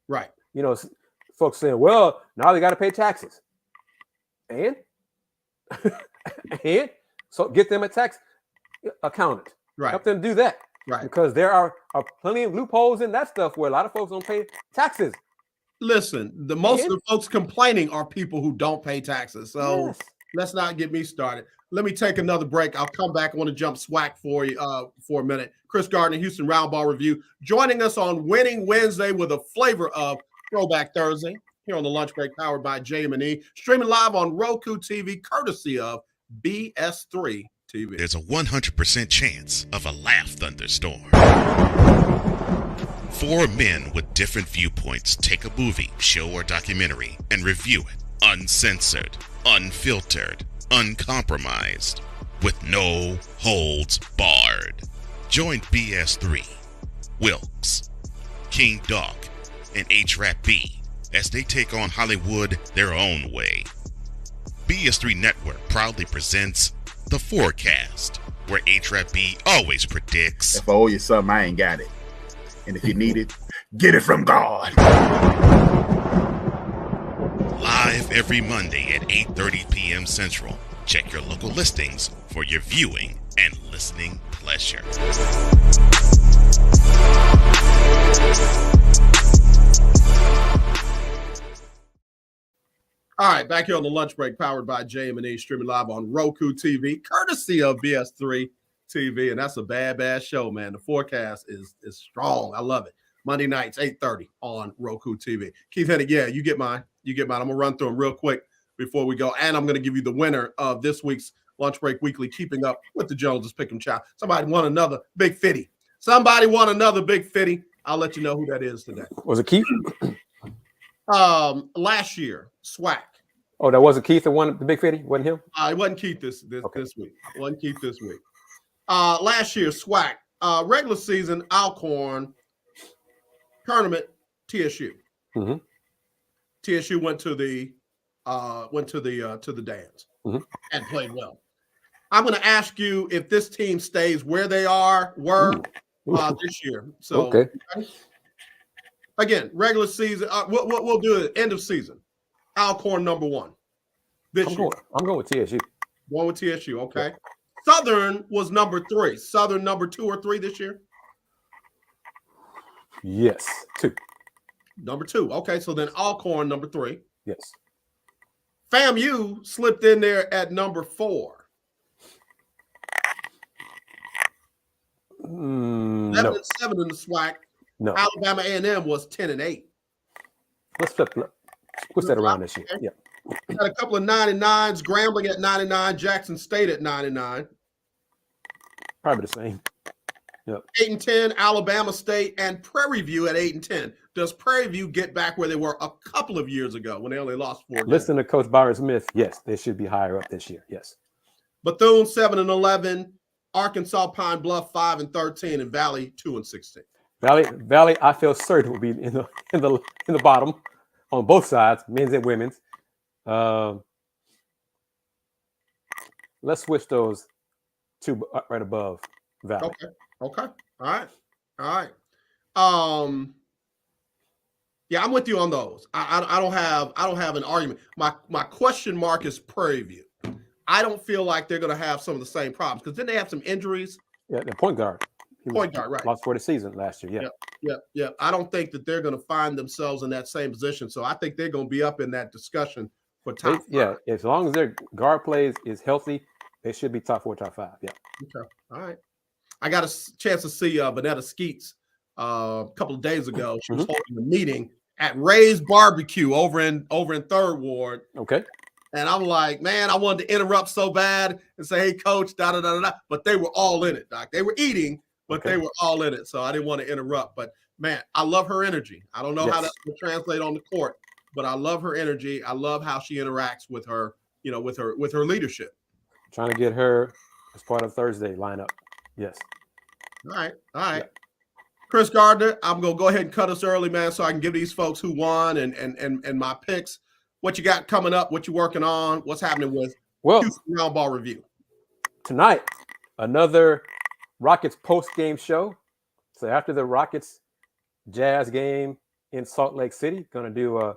Right. Folks saying, well, now they got to pay taxes. And so get them a tax accountant. Right. Help them do that. Right. Because there are plenty of loopholes in that stuff where a lot of folks don't pay taxes. Listen, most of the folks complaining are people who don't pay taxes. So let's not get me started. Let me take another break. I'll come back. I want to jump SWAC for you for a minute. Kris Gardner, Houston Roundball Review, joining us on Winning Wednesday with a flavor of Throwback Thursday here on the lunch break, powered by JM&E, streaming live on Roku TV, courtesy of BS3 TV. There's a 100% chance of a laugh thunderstorm. 4 men with different viewpoints take a movie, show, or documentary and review it uncensored, unfiltered, uncompromised, with no holds barred. Join BS3, Wilkes, King Dog, and H-Rap B as they take on Hollywood their own way. BS3 Network proudly presents The Forecast, where H-Rap B always predicts, if I owe you something, I ain't got it. And if you need it, get it from God. Live every Monday at 8:30 p.m. Central. Check your local listings for your viewing and listening pleasure. All right, back here on the lunch break, powered by JM&E, streaming live on Roku TV, courtesy of BS3 TV, and that's a bad show, man. The forecast is strong. I love it. Monday nights, 8:30 on Roku TV. Keith Hennig, you get mine. I'm going to run through them real quick before we go, and I'm going to give you the winner of this week's Lunch Break Weekly, Keeping Up with the Joneses Pick'em Child. Somebody won another Big 50. I'll let you know who that is today. Was it Keith? Last year, SWAC. Oh, that wasn't Keith that won the Big 50? Wasn't him? It wasn't Keith this week. Last year, SWAC. Regular season, Alcorn. Tournament, TSU. Mm-hmm. TSU went to the dance and played well. I'm going to ask you if this team stays where they were this year. So okay. Again, regular season. We'll do it end of season. Alcorn number 1 this year. I'm going with TSU. Going with TSU. Okay. Yeah. Southern was number 3. Southern number 2 or 3 this year. Yes, 2. Number 2. Okay, so then Alcorn number 3. Yes. FAMU slipped in there at number 4. 11 and 7 in the SWAC. No. Alabama A&M was 10 and 8. Let's flip that around this year. Yeah. Had a couple of 99s. Grambling at 99. Jackson State at 99. Probably the same. Yep. 8 and 10. Alabama State and Prairie View at 8 and 10. Does Prairie View get back where they were a couple of years ago when they only lost 4 games? Listen to Coach Byron Smith. Yes, they should be higher up this year. Yes. Bethune 7 and 11. Arkansas Pine Bluff 5 and 13, and Valley 2 and 16. Valley, I feel certain will be in the bottom on both sides, men's and women's. Let's switch those 2 right above Valley. Okay. All right. Yeah, I'm with you on those. I don't have an argument. My question mark is Prairie View. I don't feel like they're going to have some of the same problems because then they have some injuries. Yeah, the point guard. Point guard, right. Lost for the season last year. Yeah. I don't think that they're going to find themselves in that same position. So I think they're going to be up in that discussion for top 5. As long as their guard plays is healthy, they should be top 4, top 5. Yeah. Okay. All right. I got a chance to see Vanetta Skeets a couple of days ago. She was holding a meeting at Ray's Barbecue over in 3rd Ward. Okay. And I'm like, man, I wanted to interrupt so bad and say, hey, coach, da-da-da-da-da. But they were all in it, Doc. They were eating, but they were all in it. So I didn't want to interrupt. But, man, I love her energy. I don't know how that's going to translate on the court, but I love her energy. I love how she interacts with her, with her leadership. Trying to get her as part of Thursday lineup. Yes. All right. Yeah. Kris Gardner, I'm going to go ahead and cut us early, man, so I can give these folks who won and my picks. What you got coming up? What you working on? What's happening with Houston Roundball Review? Tonight, another Rockets post-game show. So after the Rockets Jazz game in Salt Lake City, going to do a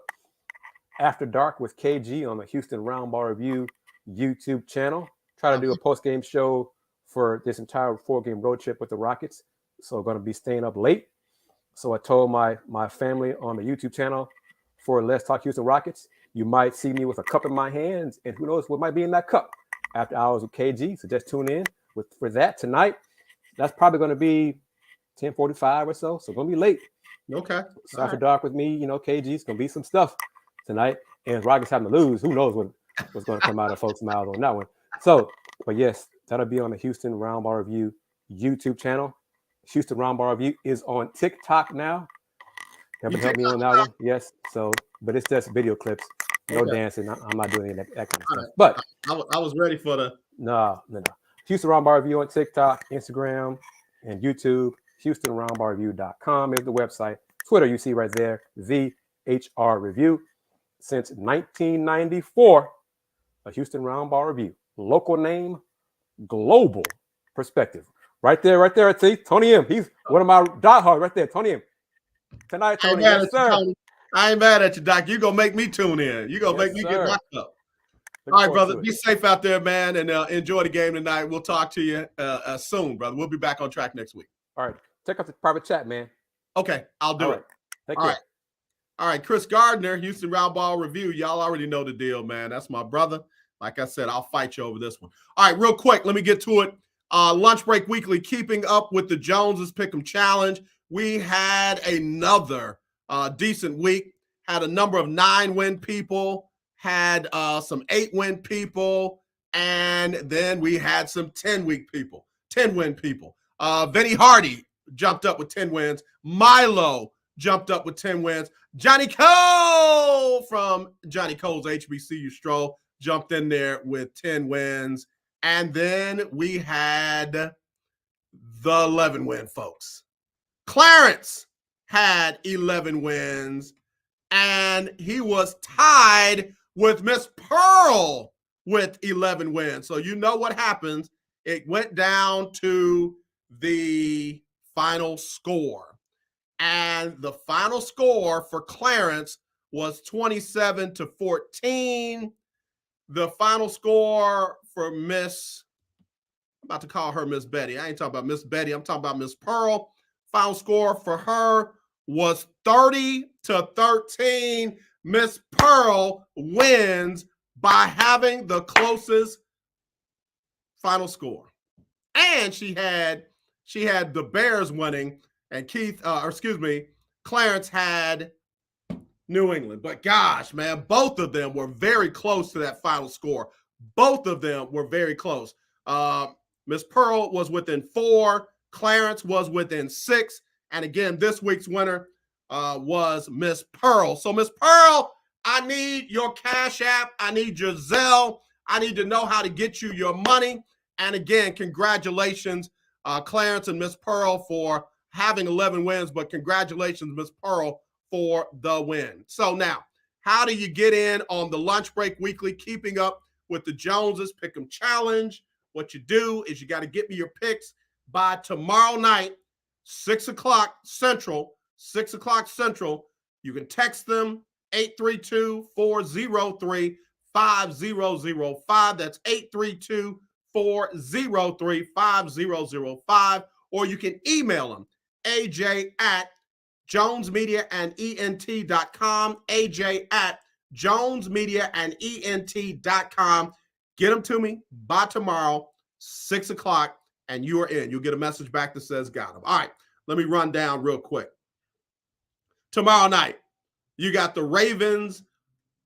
After Dark with KG on the Houston Roundball Review YouTube channel. Try to do a post-game show for this entire 4-game road trip with the Rockets. So going to be staying up late. So I told my family on the YouTube channel for Let's Talk Houston Rockets, you might see me with a cup in my hands, and who knows what might be in that cup after hours with KG. So just tune in for that tonight. That's probably going to be 10:45 or so. So going to be late. Okay. So After Dark with me, KG, it's going to be some stuff tonight. And Rockets having to lose. Who knows what's going to come out of folks' mouths on that one. So, but yes, that'll be on the Houston Roundball Review YouTube channel. Houston Roundball Review is on TikTok now. Kevin helped me on that one. Yes. So, but it's just video clips. No dancing. I'm not doing that kind of stuff. But I was ready for the no. Houston Roundball Review on TikTok, Instagram, and YouTube. HoustonRoundballReview.com is the website. Twitter, you see right there, the HR Review. Since 1994, a Houston Roundball Review. Local name, global perspective. Right there, I see Tony M. He's one of my diehards right there. Tony M. Tonight, Tony. Yes, sir. Tony. I ain't mad at you, Doc. You're going to make me tune in. You're going to make me get locked up. All right, brother. Be safe out there, man, and enjoy the game tonight. We'll talk to you soon, brother. We'll be back on track next week. All right. Check out the private chat, man. Okay, I'll do it. Thank you. All right, Kris Gardner, Houston Roundball Review. Y'all already know the deal, man. That's my brother. Like I said, I'll fight you over this one. All right, real quick, let me get to it. Lunch Break Weekly, keeping up with the Joneses Pick'em Challenge. We had another decent week. Had a number of 9-win people, had some 8-win people, and then we had some 10-win people. Vinny Hardy jumped up with 10 wins. Milo jumped up with 10 wins. Johnny Cole from Johnny Cole's HBCU Stroll jumped in there with 10 wins. And then we had the 11-win folks. Clarence had 11 wins, and he was tied with Miss Pearl with 11 wins. So you know what happens. It went down to the final score. And the final score for Clarence was 27-14. The final score for Miss, I'm about to call her Miss Betty. I ain't talking about Miss Betty. I'm talking about Miss Pearl. Final score for her was 30-13. Miss Pearl wins by having the closest final score. And she had the Bears winning, and Clarence had New England. But gosh, man, both of them were very close to that final score. Both of them were very close. Miss Pearl was within 4. Clarence was within 6. And again, this week's winner was Miss Pearl. So Miss Pearl, I need your Cash App. I need your Zelle. I need to know how to get you your money. And again, congratulations, Clarence and Miss Pearl, for having 11 wins, but congratulations, Miss Pearl, for the win. So now, how do you get in on the Lunch Break Weekly, keeping up with the Joneses Pick'em Challenge? What you do is you got to get me your picks by tomorrow night, 6 o'clock Central. 6 o'clock Central. You can text them 832-403-5005. That's 832-403-5005. or you can email them, aj@jonesmediaandent.com, aj@jonesmediaandent.com. Get them to me by tomorrow, 6 o'clock, and you are in. You'll get a message back that says got them. All right, let me run down real quick. Tomorrow night, you got the Ravens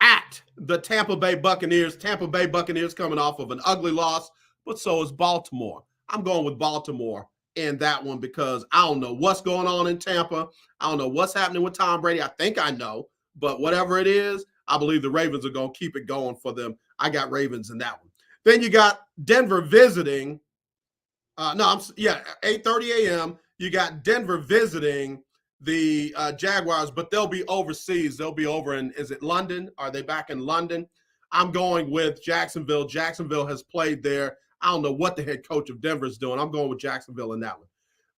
at the Tampa Bay Buccaneers. Tampa Bay Buccaneers coming off of an ugly loss, but so is Baltimore. I'm going with Baltimore in that one because I don't know what's going on in Tampa. I don't know what's happening with Tom Brady. I think I know, but whatever it is, I believe the Ravens are going to keep it going for them. I got Ravens in that one. Then you got Denver visiting. 8:30 a.m. You got Denver visiting the Jaguars, but they'll be overseas. They'll be over in, is it London? Are they back in London? I'm going with Jacksonville. Jacksonville has played there. I don't know what the head coach of Denver is doing. I'm going with Jacksonville in that one.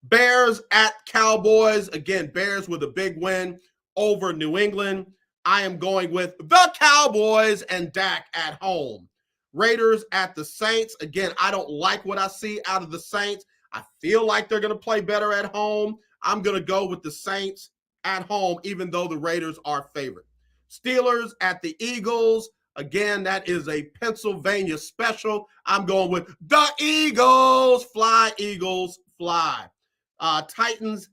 Bears at Cowboys. Again, Bears with a big win over New England. I am going with the Cowboys and Dak at home. Raiders at the Saints. Again, I don't like what I see out of the Saints. I feel like they're going to play better at home. I'm going to go with the Saints at home, even though the Raiders are favored. Steelers at the Eagles. Again, that is a Pennsylvania special. I'm going with the Eagles. Fly, Eagles, fly. Titans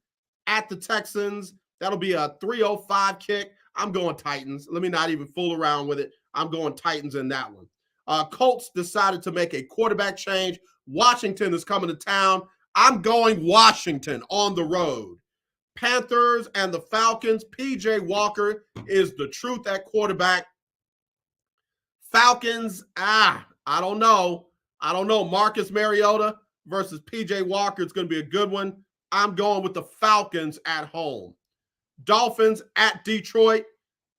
at the Texans. That'll be a 3:05 kick. I'm going Titans. Let me not even fool around with it. I'm going Titans in that one. Colts decided to make a quarterback change. Washington is coming to town. I'm going Washington on the road. Panthers and the Falcons. PJ Walker is the truth at quarterback. Falcons, I don't know. Marcus Mariota versus PJ Walker. It's going to be a good one. I'm going with the Falcons at home. Dolphins at Detroit.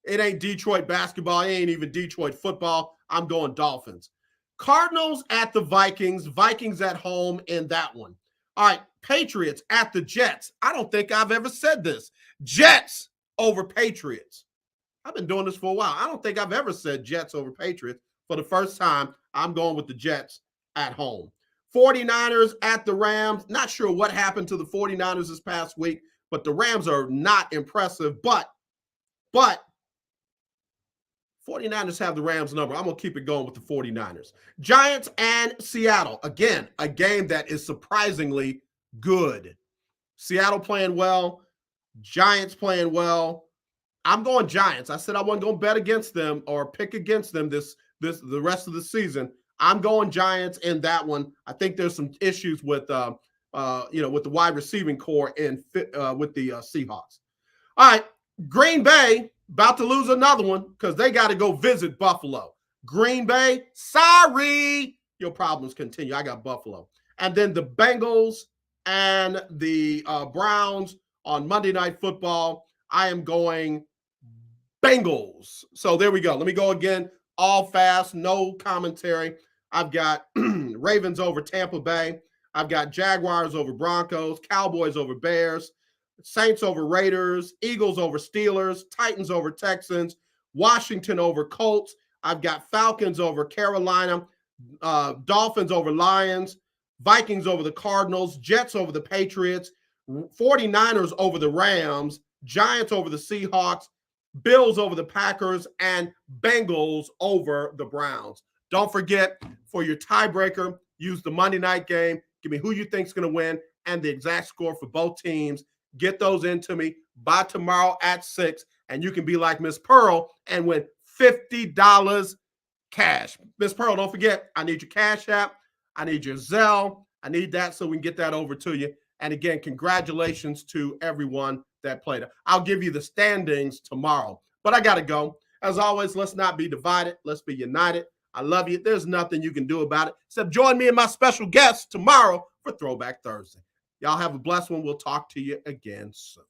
It ain't Detroit basketball. It ain't even Detroit football. I'm going Dolphins. Cardinals at the Vikings. Vikings at home in that one. All right, Patriots at the Jets. I don't think I've ever said this. Jets over Patriots. I've been doing this for a while. I don't think I've ever said Jets over Patriots. For the first time, I'm going with the Jets at home. 49ers at the Rams. Not sure what happened to the 49ers this past week, but the Rams are not impressive. But 49ers have the Rams number. I'm going to keep it going with the 49ers. Giants and Seattle. Again, a game that is surprisingly good. Seattle playing well. Giants playing well. I'm going Giants. I said I wasn't going to bet against them or pick against them the rest of the season. I'm going Giants in that one. I think there's some issues with with the wide receiving core and with the Seahawks. All right, Green Bay about to lose another one because they got to go visit Buffalo. Green Bay, sorry, your problems continue. I got Buffalo, and then the Bengals and the Browns on Monday Night Football. I am going Bengals. So there we go. Let me go again. All fast, no commentary. I've got Ravens over Tampa Bay. I've got Jaguars over Broncos, Cowboys over Bears, Saints over Raiders, Eagles over Steelers, Titans over Texans, Washington over Colts. I've got Falcons over Carolina, Dolphins over Lions, Vikings over the Cardinals, Jets over the Patriots, 49ers over the Rams, Giants over the Seahawks, Bills over the Packers, and Bengals over the Browns. Don't forget, for your tiebreaker, use the Monday night game. Give me who you think is going to win and the exact score for both teams. Get those into me by tomorrow at 6, and you can be like Miss Pearl and win $50 cash. Miss Pearl, don't forget, I need your Cash App. I need your Zelle. I need that so we can get that over to you. And again, congratulations to everyone that played. I'll give you the standings tomorrow, but I got to go. As always, let's not be divided. Let's be united. I love you. There's nothing you can do about it except join me and my special guest tomorrow for Throwback Thursday. Y'all have a blessed one. We'll talk to you again soon.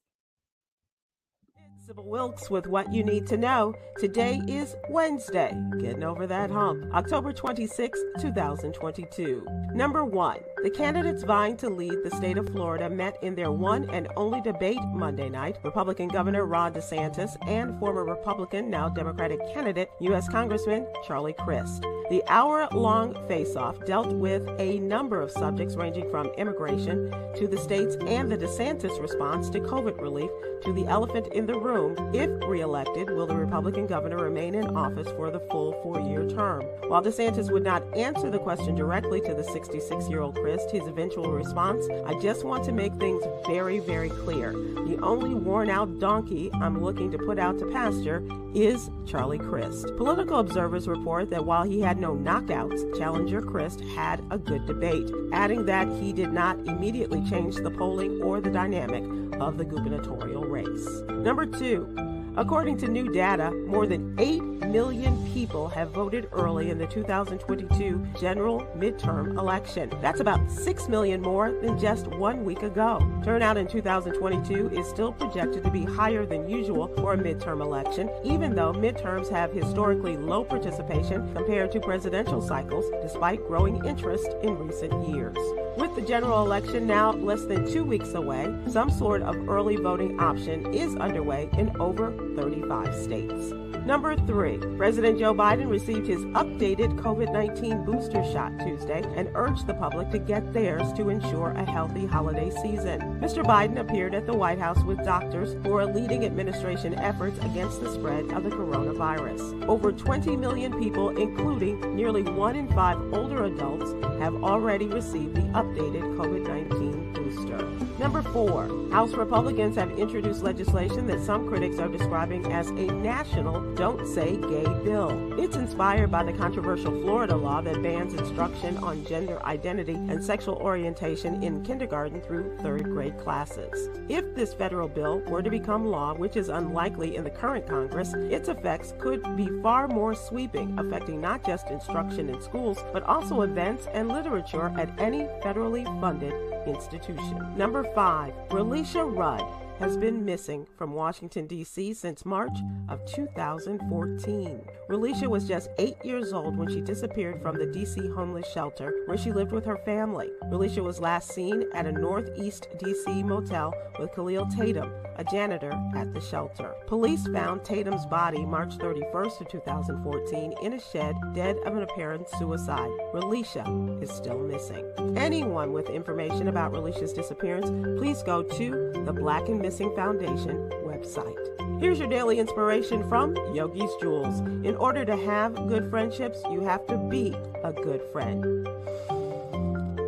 Sybil Wilkes with what you need to know. Today is Wednesday. Getting over that hump. October 26, 2022. Number 1. The candidates vying to lead the state of Florida met in their one and only debate Monday night. Republican Governor Ron DeSantis and former Republican, now Democratic candidate, U.S. Congressman Charlie Kris. The hour-long face-off dealt with a number of subjects ranging from immigration to the state's and the DeSantis response to COVID relief to the elephant in the room. If reelected, will the Republican governor remain in office for the full 4-year term? While DeSantis would not answer the question directly to the 66-year-old Kris, his eventual response, "I just want to make things very, very clear. The only worn-out donkey I'm looking to put out to pasture is Charlie Kris." Political observers report that while he had no knockouts, challenger Kris had a good debate, adding that he did not immediately change the polling or the dynamic of the gubernatorial race. Number 2. According to new data, more than 8 million people have voted early in the 2022 general midterm election. That's about 6 million more than just 1 week ago. Turnout in 2022 is still projected to be higher than usual for a midterm election, even though midterms have historically low participation compared to presidential cycles, despite growing interest in recent years. With the general election now less than 2 weeks away, some sort of early voting option is underway in over 35 states. Number 3, President Joe Biden received his updated COVID-19 booster shot Tuesday and urged the public to get theirs to ensure a healthy holiday season. Mr. Biden appeared at the White House with doctors who are leading administration efforts against the spread of the coronavirus. Over 20 million people, including nearly 1 in 5 older adults, have already received the updated COVID-19 booster. Number 4, House Republicans have introduced legislation that some critics are describing as a national Don't Say Gay bill. It's inspired by the controversial Florida law that bans instruction on gender identity and sexual orientation in kindergarten through 3rd grade classes. If this federal bill were to become law, which is unlikely in the current Congress, its effects could be far more sweeping, affecting not just instruction in schools, but also events and literature at any federally funded institution. Number 5, Relisha Rudd has been missing from Washington, D.C. since March of 2014. Relisha was just 8 years old when she disappeared from the D.C. homeless shelter where she lived with her family. Relisha was last seen at a Northeast D.C. motel with Khalil Tatum, a janitor at the shelter. Police found Tatum's body March 31st of 2014 in a shed, dead of an apparent suicide. Relisha is still missing. Anyone with information about Relisha's disappearance, please go to the Black and Missing Foundation website. Here's your daily inspiration from Yogi's Jewels. In order to have good friendships, you have to be a good friend.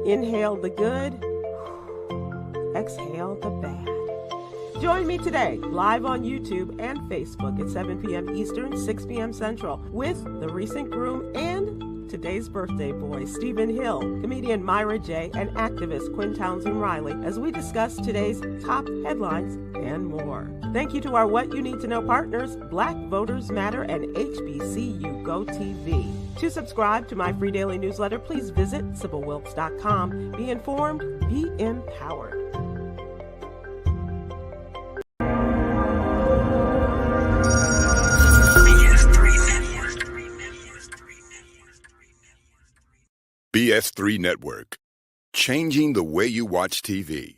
Inhale the good, exhale the bad. Join me today, live on YouTube and Facebook at 7 p.m. Eastern, 6 p.m. Central, with the recent groom and today's birthday boy, Stephen Hill, comedian Myra J., and activist Quinn Townsend Riley, as we discuss today's top headlines and more. Thank you to our What You Need to Know partners, Black Voters Matter and HBCU Go TV. To subscribe to my free daily newsletter, please visit SibylWilkes.com. Be informed, be empowered. BS3 Network, changing the way you watch TV.